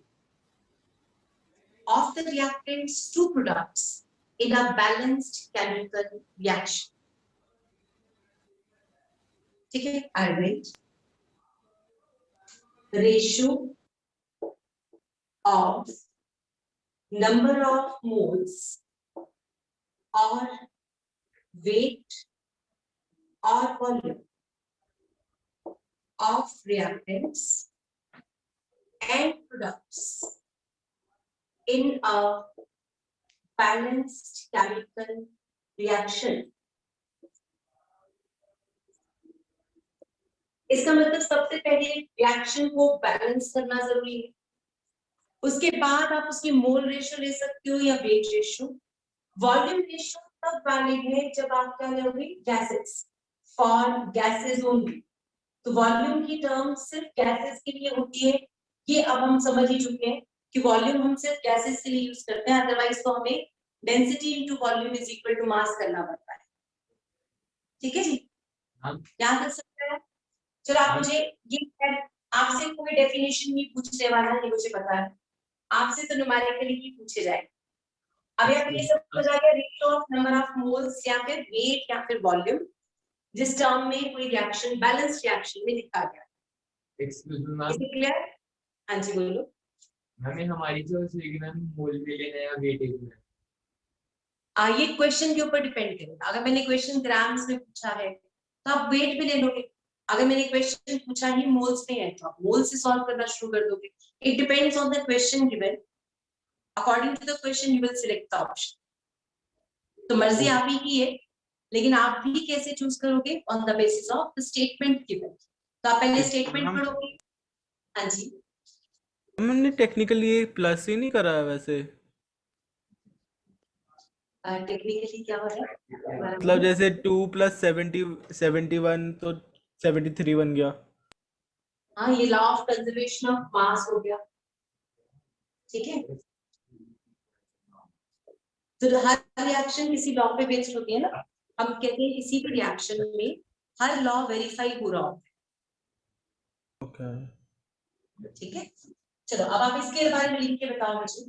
of the reactants to products in a balanced chemical reaction. ठीक है? I'll write. Ratio of number of moles or weight or volume of reactants and products in a balanced chemical reaction. इसका मतलब सबसे पहले reaction को balance करना जरूरी है। उसके बाद आप उसकी मोल रेशियो ले सकते हो या वेट रेशियो। वॉल्यूम रेशियो तब वैलिड है जब आप क्या लोगे? Gases, for gases only. तो वॉल्यूम की टर्म सिर्फ गैसेस के लिए होती है। ये अब हम समझ ही चुके हैं कि वॉल्यूम हम सिर्फ गैसेस के लिए यूज करते हैं, अदरवाइज तो हमें density into volume is equal to mass करना पड़ता है। ठीक है जी? याद रख सकते हैं? चलो आप मुझे ये, आपसे कोई डेफिनेशन नहीं पूछने वाला है, मुझे पता है। आपसे तो न्यूमेरिकली ही पूछे जाए। अब आप ये सब समझ आ गया, ratio of number of moles या फिर वेट या फिर वॉल्यूम, जिस टर्म में कोई रिएक्शन बैलेंस रिएक्शन में लिखा गया। एक्सक्यूज मी मैम, इसे क्लियर? हाँ जी बोलो। हमें हमारी जो मैम मोल में लेना है या वेटेज में? ये क्वेश्चन के ऊपर डिपेंड करेगा। अगर मैंने क्वेश्चन ग्राम्स में पूछा है तो आप वेट में ले लोगे। अगर मैंने क्वेश्चन पूछा ही मोल्स में है तो आप मोल से सॉल्व करना शुरू कर दोगे। It depends on the question given. According to the question you will select the option. तो मर्जी आप ही की है, लेकिन आप भी कैसे चूज करोगे? On the basis of the statement given. तो आप पहले स्टेटमेंट पढ़ोगे। हाँ जी, हमने टेक्निकली प्लस ही नहीं करा है वैसे। टेक्निकली क्या हो रहा है? मतलब जैसे 2 + 71 तो 73 बन गया। हाँ, ये law of conservation of mass हो गया। ठीक है, तो हर रिएक्शन किसी लॉ पे बेस्ड होती है ना। हम कहते हैं किसी भी रिएक्शन में हर लॉ वेरीफाई हो रहा होता ओके। है। ठीक है, चलो अब आप इसके बारे में लिख के बताओ मुझे।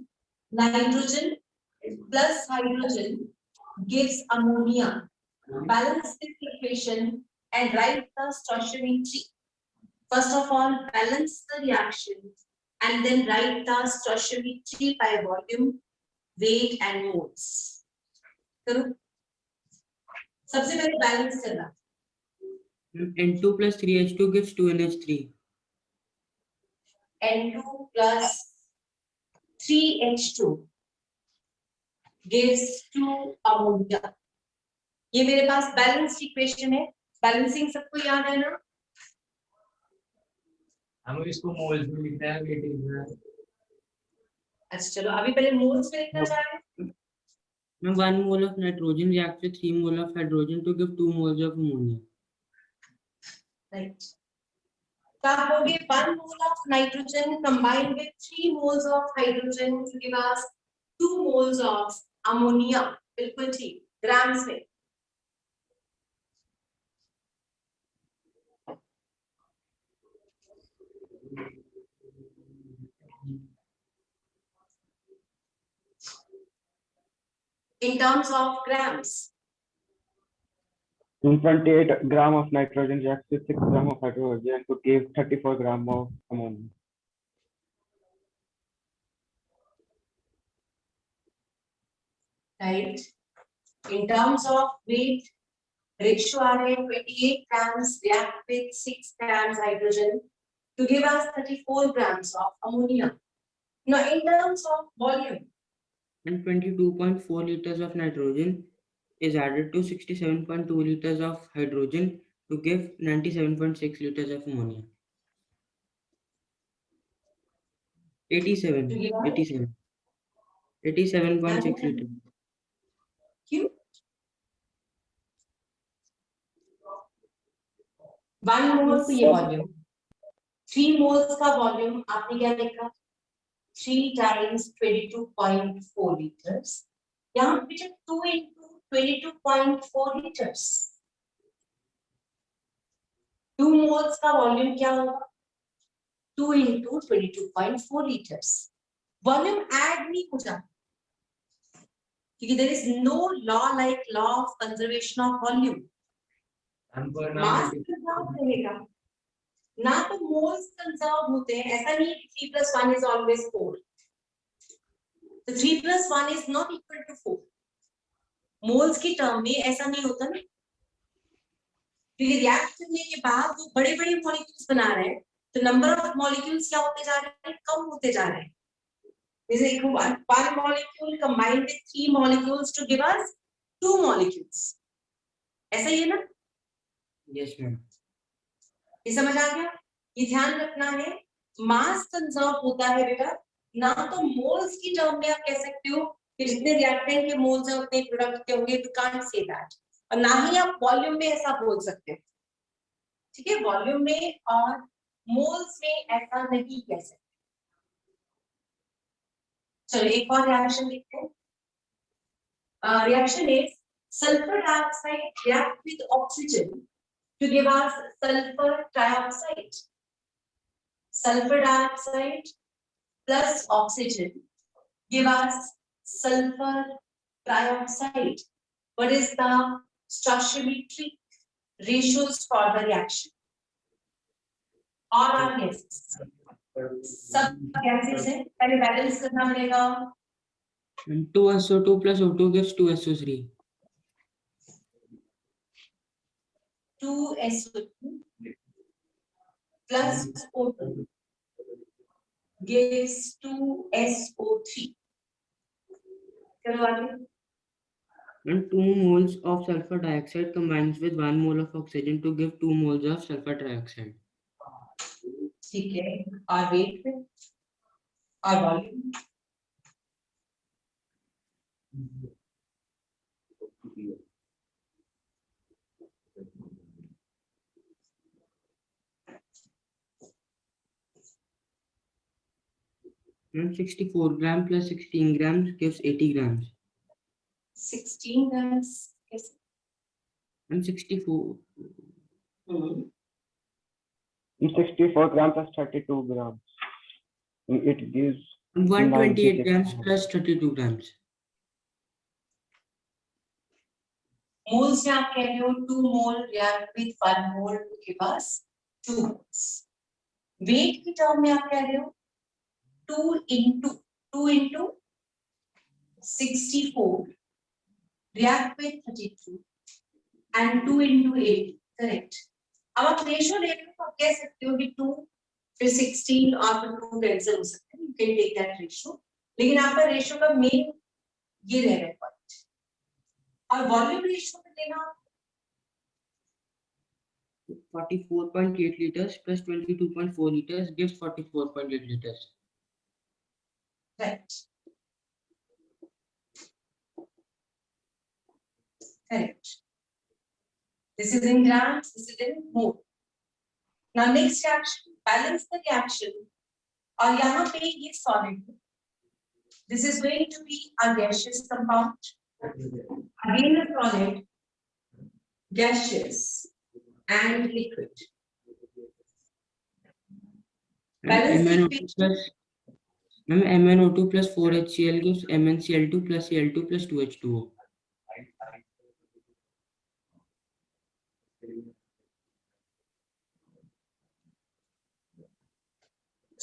Nitrogen plus hydrogen gives ammonia. Balance this equation and right the stoichiometry. First of all, balance the reaction and then write the stoichiometry by volume, weight and moles. करो। सबसे पहले बैलेंस करना। N2 + 3H2 gives 2NH3. N2 plus 3H2 gives 2 ammonia. ये मेरे पास balanced equation है। Balancing सबको याद है ना? हमें इसको मोल्स में लिखना है, वेटेज में? अच्छा चलो अभी पहले मोल्स में लिखना चाह रहे हैं। Now 1 mole of nitrogen reacts with 3 mole of hydrogen to give 2 moles of ammonia. Right, तो आप लोगे 1 mole of nitrogen combined with 3 moles of hydrogen to give us 2 moles of ammonia. बिल्कुल ठीक, ग्राम्स में। In terms of grams, 28 gram of nitrogen reacts with 6 gram of hydrogen to give 34 gram of ammonia. Right? In terms of weight, ratio आ रहे हैं 28 grams react with 6 grams hydrogen to give us 34 grams of ammonia. Now, in terms of volume, And 22.4 liters of nitrogen is added to 67.2 liters of hydrogen to give 97.6 liters of ammonia. 87, to give us 87, 87.6 liters. Q. 1 moles ये volume, 3 moles का volume आपने क्या देखा? 3 times 22.4 liters. यहाँ पे जब 2 into 22.4 liters. 2 moles का volume क्या होगा? 2 into 22.4 liters. Volume add नहीं हो जाता. क्योंकि there is no law like law of conservation of volume. Mass conserve रहेगा. ना तो moles conserve होते हैं. ऐसा नहीं कि 3 plus 1 is always 4. तो 3 plus 1 is not equal to 4. Moles की term में ऐसा नहीं होता ना. क्योंकि react करने के बाद जो बड़े-बड़े molecules बना रहे हैं, तो number of molecules क्या होते जा रहे हैं? कम होते जा रहे हैं. जैसे one molecule combined with 3 molecules to give us 2 molecules. ऐसा ही है ना? Yes, ma'am. ये समझ आ गया? ये ध्यान रखना है. मास कंजर्व होता है बेटा, ना तो मोल्स की टर्म में आप कह सकते हो कि जितने रिएक्टेंट के मोल्स हैं उतने प्रोडक्ट के होंगे. You can't say that. और ना ही आप वॉल्यूम में ऐसा बोल सकते हो. ठीक है? वॉल्यूम में और मोल्स में ऐसा नहीं कह सकते. चलो एक और रिएक्शन देखते हैं. Reaction is sulphur dioxide react with oxygen to give us sulfur trioxide. Sulfur dioxide plus oxygen give us sulfur trioxide. What is the stoichiometric ratios for the reaction? All are gases. सब gases हैं. पहले balance करना पड़ेगा. And 2SO2 plus O2 gives 2SO3. 2SO2 plus O2 gives 2SO3. चलो आगे. And 2 moles of sulfur dioxide combines with 1 mole of oxygen to give 2 moles of sulfur trioxide. ठीक है. और वेट में और volume. And 64 gram plus 16 grams gives 80 grams. 16 grams. Yes. And 64. 64 grams plus 32 grams. It gives 128 96 grams plus 32 grams. Moles में आप कह रहे हो 2 mole react with 1 mole के पास 2 moles. वेट की टर्म में आप कह रहे हो 2 into 64 react with 32 and 2 into 80. Correct. अब आप रेशियो ले रहे हो तो आप कह सकते हो कि 2 फिर 16 और फिर 2 कैंसिल हो सकते हैं. You can take that ratio. लेकिन आपका रेशियो का मेन ये रह रहा है पॉइंट. और वॉल्यूम रेशियो में लेना 44.8 liters plus 22.4 liters gives 44.8 liters. Correct. Correct. This is in grams, this is in mole. Now next reaction, balance the reaction. और यहाँ पे ये solid. This is going to be a gaseous compound. Again a solid, gaseous and liquid. And Balance MnO2 plus 4HCl gives MnCl2 plus Cl2 plus 2H2O.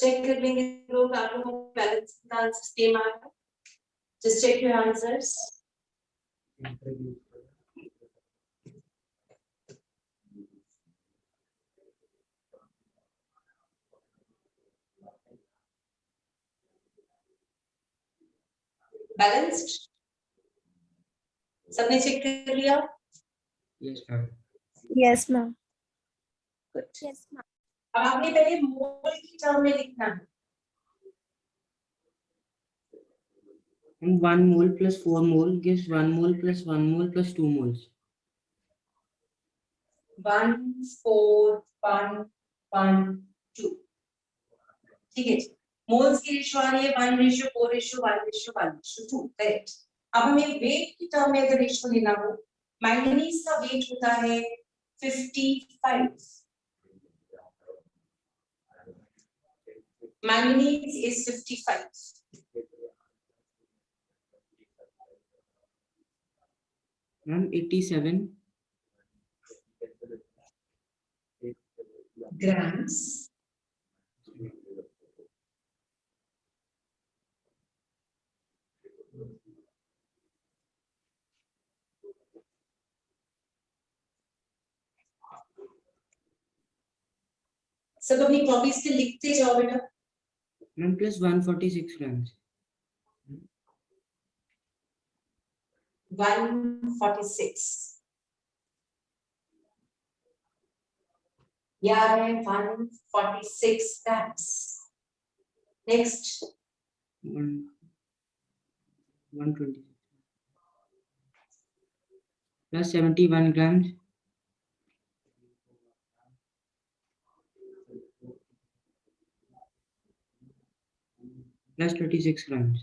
Check कर लेंगे लोग, आप लोगों को बैलेंस का आंसर सेम आएगा. Just check your answers. Balanced? सबने check कर लिया? Yes, ma'am. Yes, ma'am. Good. Yes, ma'am. अब आपने पहले मोल की टर्म में लिखना है. And 1 mole plus 4 mole gives 1 mole plus 1 mole plus 2 moles. 1 4 1 1 2. ठीक है. मोल्स की रेशियो आ रही है 1:4:1:1:2. करेक्ट. अब हमें वेट की टर्म में अगर रेशियो लेना हो, मैंगनीज का वेट होता है 55. Manganese is 55. Ma'am, 87. grams. सब अपनी कॉपीज पे लिखते जाओ बेटा. Ma'am, plus 146 grams. 146. यार है 146 grams. Next. 120. Plus 71 grams. Plus 36 grams.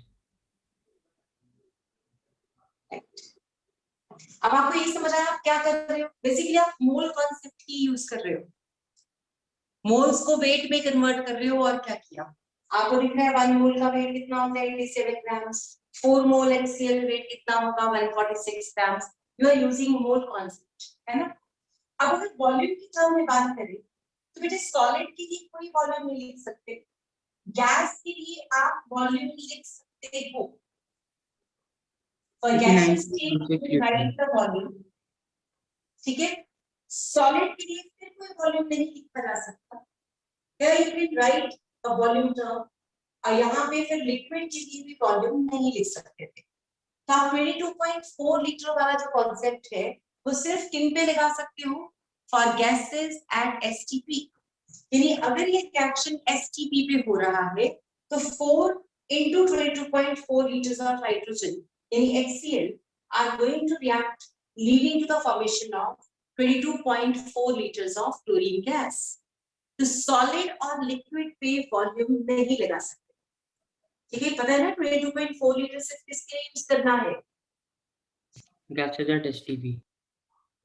अब आपको ये समझ आया आप क्या कर रहे हो? बेसिकली आप मोल कॉन्सेप्ट ही यूज कर रहे हो. मोल्स को वेट में कन्वर्ट कर रहे हो. और क्या किया आपको दिख रहा है 1 मोल का वेट कितना होता है 87 ग्राम्स. 4 मोल HCl वेट कितना होगा 146 grams. You are using mole concept, है ना. अब अगर वॉल्यूम की टर्म में बात करें तो बेटे सॉलिड के लिए कोई वॉल्यूम नहीं लिख सकते. गैस के लिए आप वॉल्यूम लिख सकते हो. For gaseous state, you write the volume. ठीक है. सॉलिड के लिए फिर कोई वॉल्यूम नहीं लिखा जा सकता. Here you can write a volume term. और यहाँ पे फिर लिक्विड के लिए भी वॉल्यूम नहीं लिख सकते थे. तो आप 22.4 लीटर वाला जो कॉन्सेप्ट है वो सिर्फ किन पे लगा सकते हो? For gases at STP. यानी अगर ये रिएक्शन STP पे हो रहा है तो 4 into 22.4 liters of hydrogen यानी HCl are going to react leading to the formation of 22.4 liters of chlorine gas. तो सॉलिड और लिक्विड पे वॉल्यूम नहीं लगा सकते. ठीक है. पता है ना 22.4 लीटर सिर्फ किसके लिए यूज करना है? Gases at STP.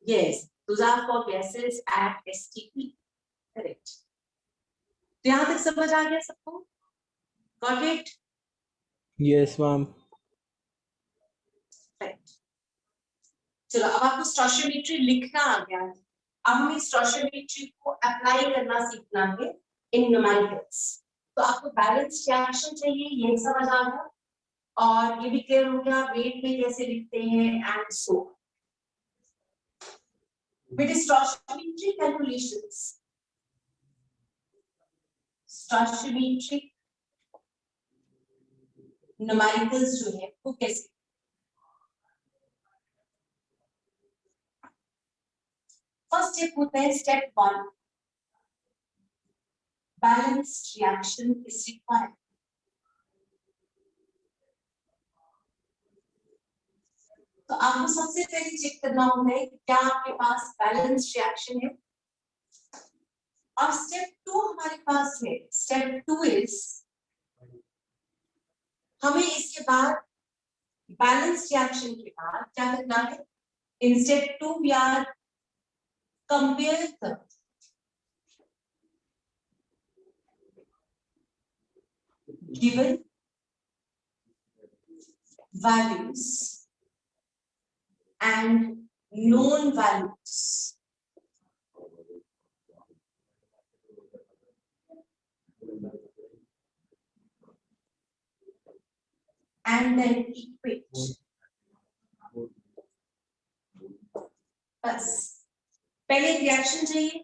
Yes, those are for gases at STP. Correct. तो यहाँ तक समझ आ गया सबको? Got it? Yes, ma'am. Right. चलो अब आपको स्टोइचियोमेट्री लिखना आ गया है. अब हमें स्टोइचियोमेट्री को अप्लाई करना सीखना है इन न्यूमेरिकल्स. तो आपको बैलेंस रिएक्शन चाहिए ये समझ आ गया. और ये भी क्लियर हो गया वेट में कैसे लिखते हैं and so. With stoichiometry calculations, stoichiometry numericals जो है वो कैसे. फर्स्ट स्टेप होता है step 1. Balanced reaction is required. तो आपको सबसे पहले चेक करना होगा कि क्या आपके पास बैलेंस्ड रिएक्शन है. और स्टेप 2 हमारे पास है. स्टेप 2 इज हमें इसके बाद बैलेंस्ड रिएक्शन के बाद क्या करना है. In step 2 we are compare the given values and known values. and then equate. बस पहले एक रिएक्शन चाहिए,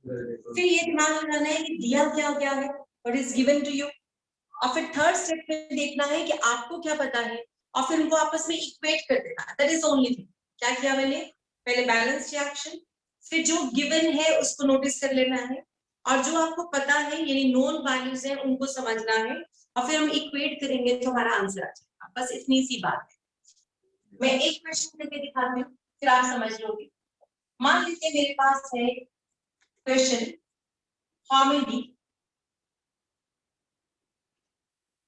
फिर ये दिमाग लगाना है कि दिया क्या क्या है, what is given to you, और फिर थर्ड स्टेप में देखना है कि आपको क्या पता है, और फिर उनको आपस में इक्वेट कर देना। That is only thing. क्या किया मैंने, पहले बैलेंस रिएक्शन, फिर जो गिवन है उसको नोटिस कर लेना है, और जो आपको पता है यानी नोन वैल्यूज है उनको समझना है, और फिर हम इक्वेट करेंगे तो हमारा आंसर आ जाएगा। बस इतनी सी बात है। मैं एक क्वेश्चन करके दिखाती हूँ, फिर आप समझ लोगे। मान लीजिए मेरे पास है question, how many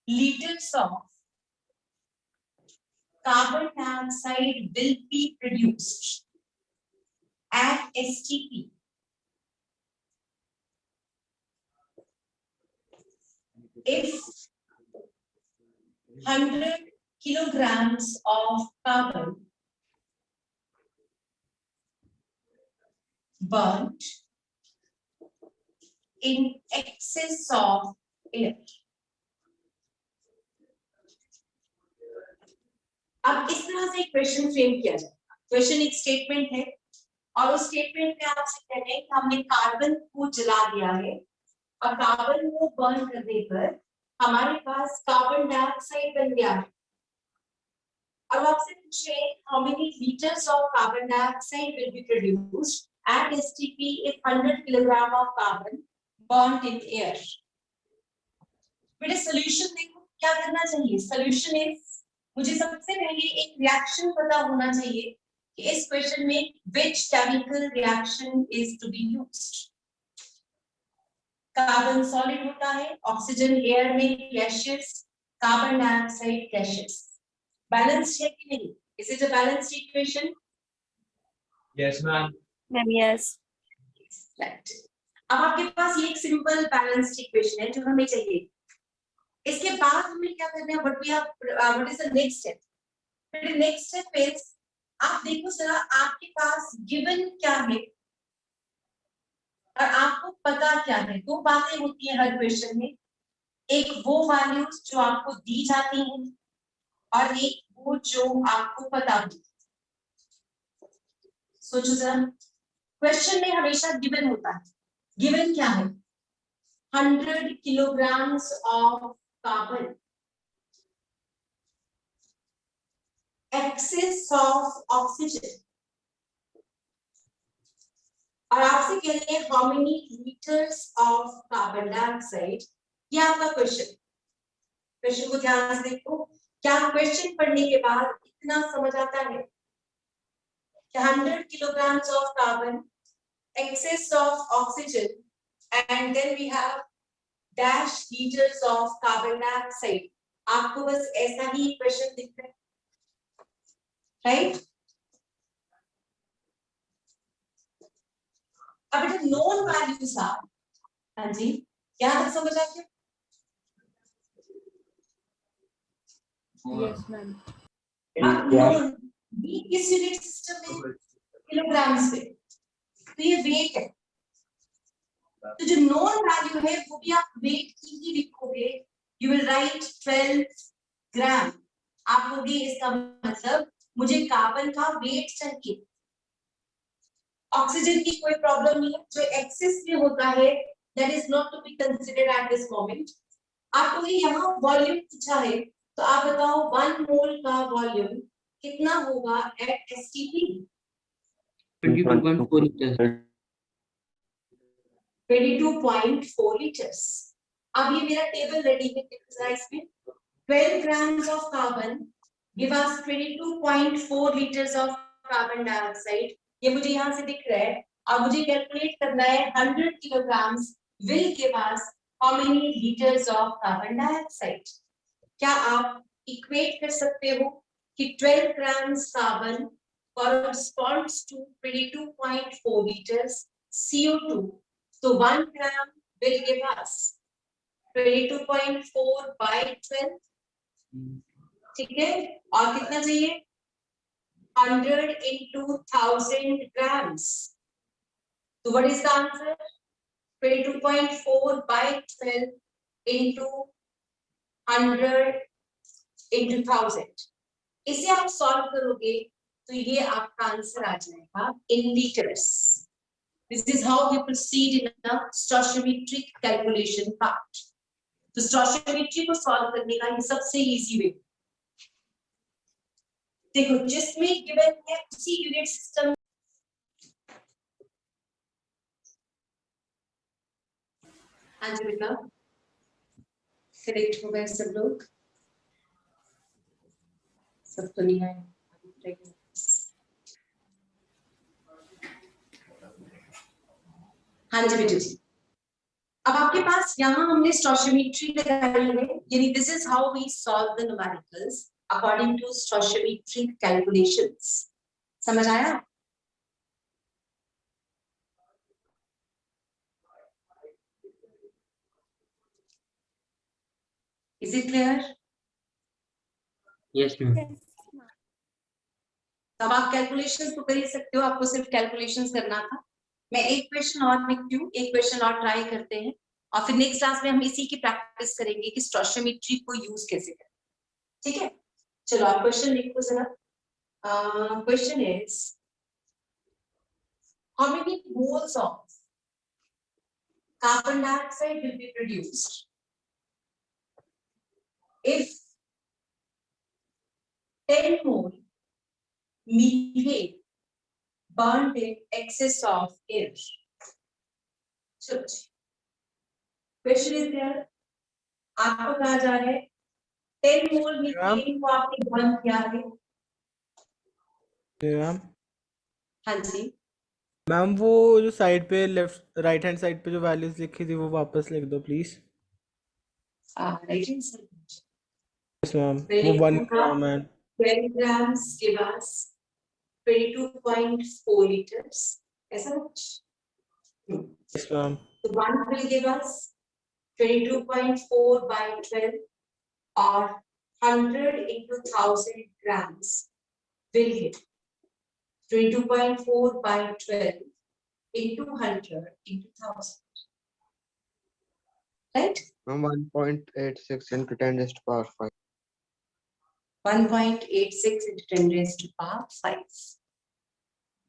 liters of carbon dioxide will be produced at STP if 100 kilograms of carbon burnt in excess of air. अब इस तरह से क्वेश्चन फ्रेम किया जाए। क्वेश्चन एक स्टेटमेंट है, और उस स्टेटमेंट में आपसे कह रहे हैं कि हमने कार्बन को जला दिया है, और कार्बन को बर्न करने पर हमारे पास कार्बन डाइऑक्साइड बन गया है। और आपसे पूछे how many litres of carbon dioxide will be produced at STP if 100 kilogram of carbon burned in air. बेटे सॉल्यूशन देखो क्या करना चाहिए। सॉल्यूशन इज, मुझे सबसे पहले एक रिएक्शन पता होना चाहिए कि इस क्वेश्चन में which chemical reaction is to be used। Carbon solid होता है, ऑक्सीजन एयर में gaseous, carbon dioxide gaseous. Balanced है कि नहीं? Is it a balanced equation? Yes ma'am. Ma'am, yes. Right. अब आपके पास ये एक सिंपल बैलेंस्ड इक्वेशन है जो हमें चाहिए। इसके बाद हमें क्या करना है, what is the next step? फिर नेक्स्ट स्टेप इज, आप देखो जरा आपके पास गिवन क्या है और आपको पता क्या है। दो बातें होती है हर क्वेश्चन में, एक वो वैल्यूज जो आपको दी जाती हैं और एक वो जो आपको पता होती है। सोचो जरा, क्वेश्चन में हमेशा गिवन होता है। गिवन क्या है? 100 kilograms of carbon, excess of oxygen, और आपसे कह रहे हैं how many liters of carbon dioxide। ये आपका क्वेश्चन। क्वेश्चन को ध्यान से देखो। क्या क्वेश्चन पढ़ने के बाद इतना समझ आता है कि 100 kilograms of carbon, excess of oxygen, and then we have dash liters of carbon dioxide। आपको बस ऐसा ही क्वेश्चन दिख रहा है, राइट? अब इट नोन वैल्यूज आर, हाँ जी, यहाँ तक समझ आ गया? Yes, ma'am. अब नोन बी किस यूनिट सिस्टम में? किलोग्राम्स में। तो ये वेट है, तो जो नोन वैल्यू है वो भी आप वेट की ही लिखोगे। यू विल राइट 12 ग्राम। आप लोगे इसका मतलब मुझे कार्बन का वेट चाहिए। ऑक्सीजन की कोई प्रॉब्लम नहीं है, जो एक्सेस में होता है that is not to be considered at this moment. आपको यहाँ वॉल्यूम पूछा है, तो आप बताओ 1 मोल का वॉल्यूम कितना होगा एट एसटीपी? 22.4 liters। 22.4 liters। अब ये मेरा टेबल रेडी है, इसमें 12 grams of carbon give us 22.4 liters of carbon dioxide। ये मुझे यहाँ से दिख रहा है, और मुझे कैलकुलेट करना है 100 kilograms will give us how many liters of carbon dioxide। क्या आप इक्वेट कर सकते हो कि 12 grams carbon corresponds to 22.4 liters CO2, so 1 gram will give us 22.4 by 12, ठीक है? और कितना चाहिए? 100 into 1000 grams। So what is the answer? 22.4 by 12 into 100 into 1000. इसे आप सॉल्व करोगे तो ये आपका आंसर आ जाएगा in liters. This is how we proceed in a stoichiometric calculation part. तो stoichiometry को सॉल्व करने का ये सबसे इजी वे। देखो जिसमें गिवन है उसी यूनिट सिस्टम। हाँ जी बेटा, करेक्ट हो गए सब लोग? सब तो नहीं आए। हाँ जी बेटा जी, अब आपके पास यहाँ हमने stoichiometry लगाई है, यानी this is how we solve the numericals according to stoichiometric calculations. समझ आया? Is it clear? Yes, ma'am. तब आप कैलकुलेशंस तो कर ही सकते हो, आपको सिर्फ कैलकुलेशंस करना था। मैं एक क्वेश्चन और लिखती हूँ, एक क्वेश्चन और ट्राई करते हैं और फिर नेक्स्ट क्लास में हम इसी की प्रैक्टिस करेंगे कि स्टोइचियोमेट्री को यूज कैसे करें। ठीक है, चलो आप क्वेश्चन लिखो जरा। Question is how many moles of carbon dioxide will be produced if 10 mole methane burned in excess of air. चलो क्वेश्चन इज देयर, आपको कहा जा रहा है 10 मोल मीथेन को आपने बर्न किया है। मैम हाँ जी, मैम वो जो साइड पे लेफ्ट राइट हैंड साइड पे जो वैल्यूज लिखी थी वो वापस लिख दो please. Right hand side yes ma'am, वो 1 gram and 12 grams give us 22.4 liters. ऐसा कुछ? Yes ma'am, So 1 will give us 22.4 by 12 or 100 into 1000 grams will give 22.4 by 12 into 100 into 1000. Right? 1.86 into 10 raised to power 5. 1.86 into 10 raised to power 5.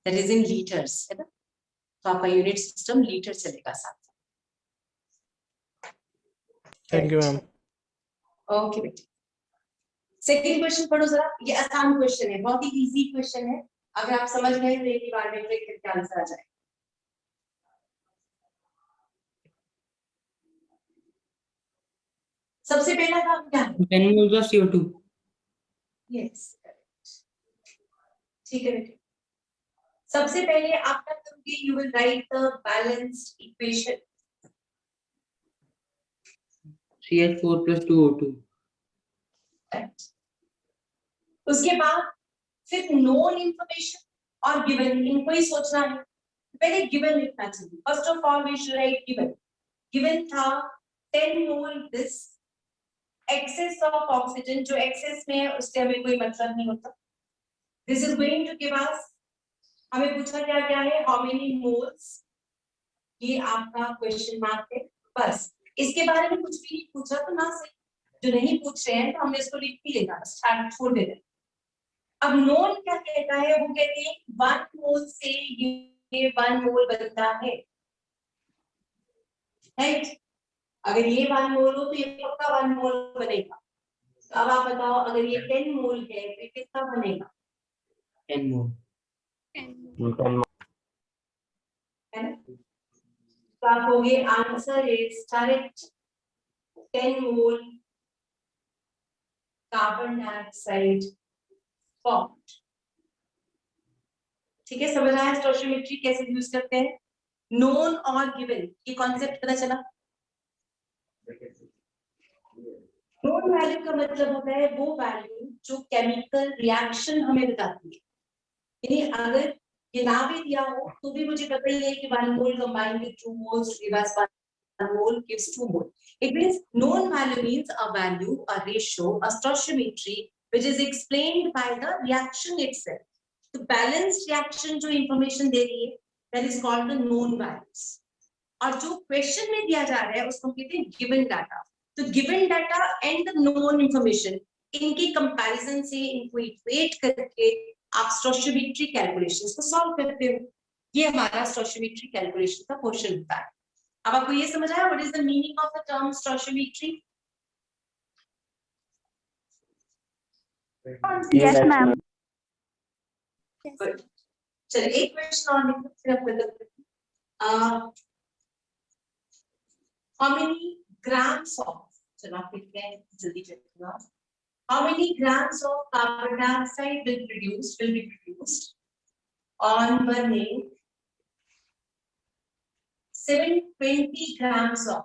That is in liters, है ना? तो आपका unit system litre चलेगा साथ। Thank you ma'am. Okay बेटे, second question पढ़ो जरा। ये आसान क्वेश्चन है, बहुत ही इजी क्वेश्चन है। अगर आप समझ गए तो एक ही बार में क्लिक करके आंसर आ जाए। सबसे पहला काम क्या है? 10 moles of CO2. यस, ठीक है बेटे। सबसे पहले आप क्या करोगे? You will write the balanced equation. CH4 plus 2O2. उसके बाद फिर नोन इंफॉर्मेशन और गिवन, इनको ही सोचना है। पहले गिवन लिखना चाहिए। First of all we should write given. Given था 10 mole this, excess of oxygen, जो एक्सेस में है उससे हमें कोई मतलब नहीं होता। This is going to give us, हमें पूछा क्या क्या है, हाउ मेनी मोल्स, ये आपका क्वेश्चन मार्क है। बस इसके बारे में कुछ भी नहीं पूछा तो ना सही, जो नहीं पूछ रहे हैं तो हमने इसको लिख ही लेना, स्टार्ट छोड़ देना। अब नोन क्या कहता है? वो कहते हैं 1 मोल से ये 1 मोल बनता है, राइट? अगर ये 1 मोल हो तो ये पक्का 1 मोल बनेगा। तो अब आप बताओ, अगर ये 10 मोल है तो कितना बनेगा? 10 mole. 10 है ना? तो आप होगे answer is correct, 10 mole carbon dioxide formed. ठीक है, समझ आया स्टोइचियोमेट्री कैसे यूज करते हैं? नोन और गिवन, ये कॉन्सेप्ट पता चला? नोन वैल्यू का मतलब होता है वो वैल्यू जो केमिकल रिएक्शन हमें बताती है। यानी अगर ये ना भी दिया हो तो भी मुझे पता ही है कि 1 मोल combined with 2 moles to give us 1 mole gives 2 mole. It means known value means a value, a ratio, a stoichiometry which is explained by the reaction itself. तो balanced reaction जो information दे रही है that is called the known values. और जो question में दिया जा रहा है उसको कहते हैं given data. तो given data and the known information इनके कंपैरिजन से इनको इक्वेट करके आप स्टोइचियोमेट्री कैलकुलेशंस को सॉल्व करते हो। ये हमारा स्टोइचियोमेट्री कैलकुलेशन का पोर्शन होता है। अब आपको ये समझ आया what is the meaning of the term stoichiometry? Yes, ma'am. Good. चलिए एक क्वेश्चन और लिखो फिर आप बदल करते हैं। How many grams of, चलो आप लिखते हैं जल्दी चलिएगा। How many grams of carbon dioxide will be produced on burning 720 grams of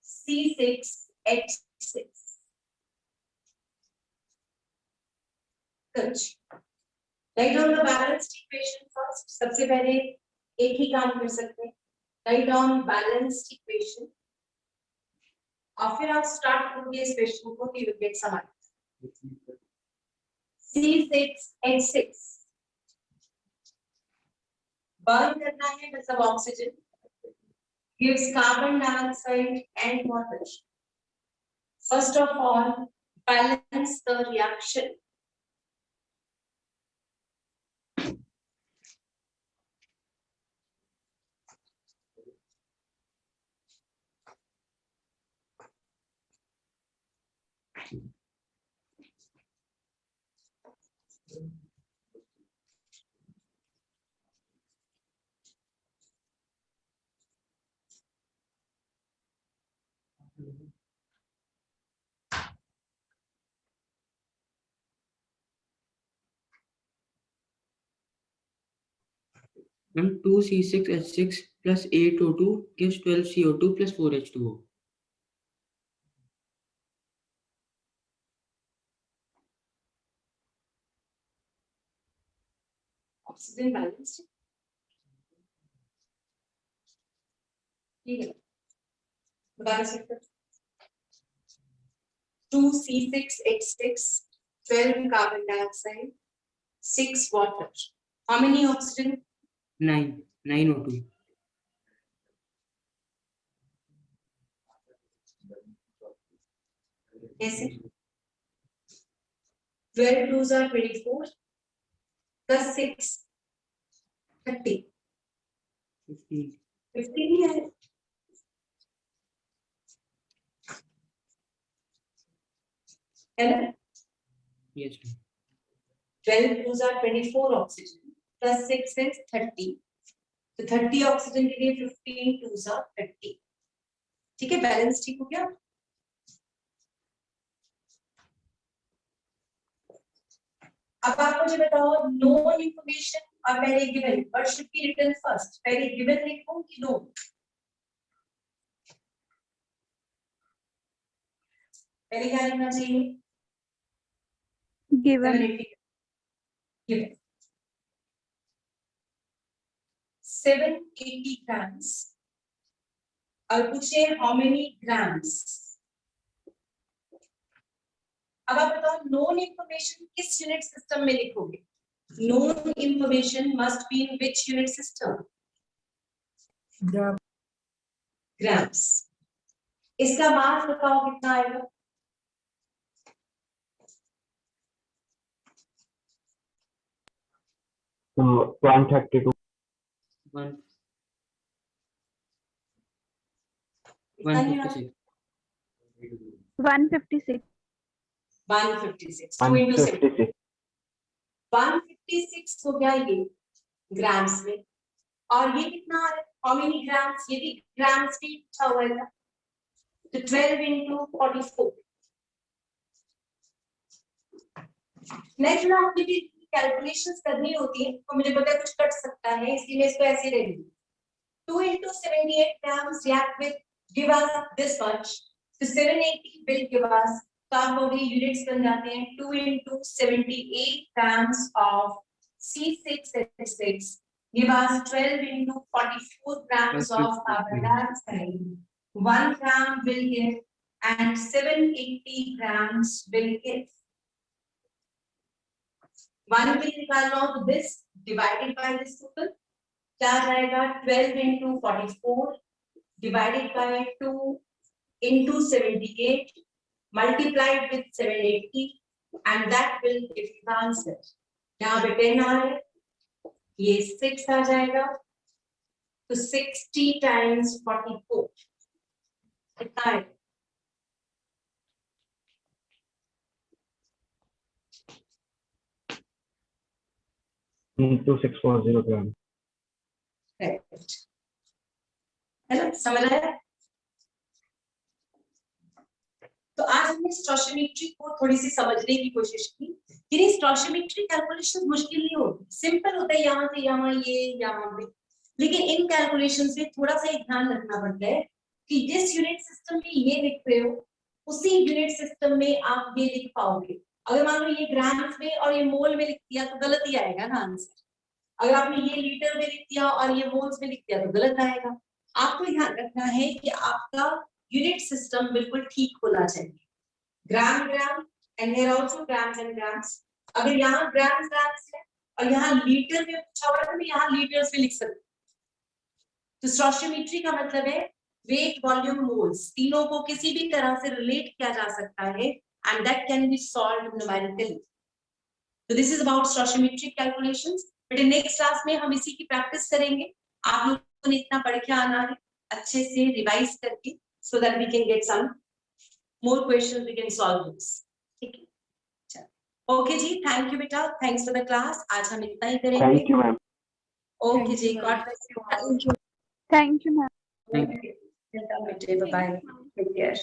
C6H6? Good. Write down the balanced equation first. सबसे पहले एक ही काम कर सकते हैं, write down balanced equation और फिर आप स्टार्ट करोगे इस क्वेश्चन को, you will get some answer. C6H6 burn करना है मतलब oxygen, gives carbon dioxide and water. First of all, balance the reaction. Ma'am, 2C6H6 plus 8O2 gives 12CO2 plus 4H2O. Oxygen balanced. ठीक है, दोबारा से 2C6H6, 12 carbon dioxide, 6 water. How many oxygen? 9O2. कैसे? 12 twos are 24 plus 6 30 15. 15 ही है। है ना? Yes, ma'am. 12 twos are 24 oxygen plus 6 is 30. तो 30 oxygen के लिए 15 twos are 30. ठीक है, बैलेंस ठीक हो गया। अब आप मुझे बताओ, नोन इंफॉर्मेशन और पहले given, what should be written first? पहले गिवन लिखूं कि नोन? पहले क्या लिखना चाहिए? Given. Given 780 grams और पूछे how many grams? अब आप बताओ नोन इंफॉर्मेशन किस यूनिट सिस्टम में लिखोगे? Known information must be in which unit system? Grams. इसका मास बताओ कितना आएगा? तो 132. 156. 156. 156 2 into 7 156 हो गया ये ग्राम्स में, और ये कितना आ रहा है? How many grams? ये भी ग्राम्स भी लिखा हुआ है ना, तो 12 into 44। नेक्स्ट ना आपने भी कैलकुलेशंस करनी होती है, तो मुझे पता है कुछ कट सकता है, इसलिए मैं इसको ऐसे ले लूंगी। 2 into 78 grams react with give us this much, so 780 will give us, तो आप लोग यूनिट्स बन जाते हैं 2 into 78 grams of C6H6 give us 12 into 44 grams of carbon dioxide. 1 gram will give and 780 grams will give. 1 will निकालना हो तो this divided by this total क्या जाएगा? 12 into 44 divided by 2 into 78 multiplied with 780 and that will give the answer. यहाँ पे 10 आ रहा है, ये 6 आ जाएगा, तो 60 times 44 कितना है? into 640 grams. Correct. है ना, समझ आया? तो आज हमने स्टोशियोमेट्री को थोड़ी सी समझने की कोशिश की। ये स्टोशियोमेट्री कैलकुलेशन मुश्किल नहीं होती, सिंपल होता है, यहाँ से यहाँ ये यहाँ पे, लेकिन इन कैलकुलेशन से थोड़ा सा एक ध्यान रखना पड़ता है कि जिस यूनिट सिस्टम में ये लिख रहे हो उसी यूनिट सिस्टम में आप ये लिख पाओगे। अगर मान लो ये ग्राम्स में और ये मोल में लिख दिया तो गलत ही आएगा ना आंसर। अगर आपने ये लीटर में लिख दिया और ये मोल्स में लिख दिया तो गलत आएगा। आपको ध्यान रखना है कि आपका यूनिट सिस्टम बिल्कुल ठीक होना चाहिए। Gram gram and here also grams and grams. अगर यहाँ ग्राम्स ग्राम्स है और यहाँ लीटर में पूछा हुआ है तो मैं यहाँ लीटर्स में लिख सकती हूँ। तो स्टोशियोमेट्री का मतलब है वेट वॉल्यूम मोल्स, तीनों को किसी भी तरह से रिलेट किया जा सकता है and that can be solved numerically. तो this is about stoichiometric calculations. But next class में हम इसी की प्रैक्टिस करेंगे। आप लोगों ने इतना पढ़ के आना है अच्छे से रिवाइज करके, so that we can get some more questions, we can solve this. ठीक है, चलो ओके जी, थैंक यू बेटा, थैंक्स फॉर द क्लास। आज हम इतना ही करेंगे। Thank you, ma'am. ओके जी, God bless you. Thank you, ma'am. Bye bye, take care.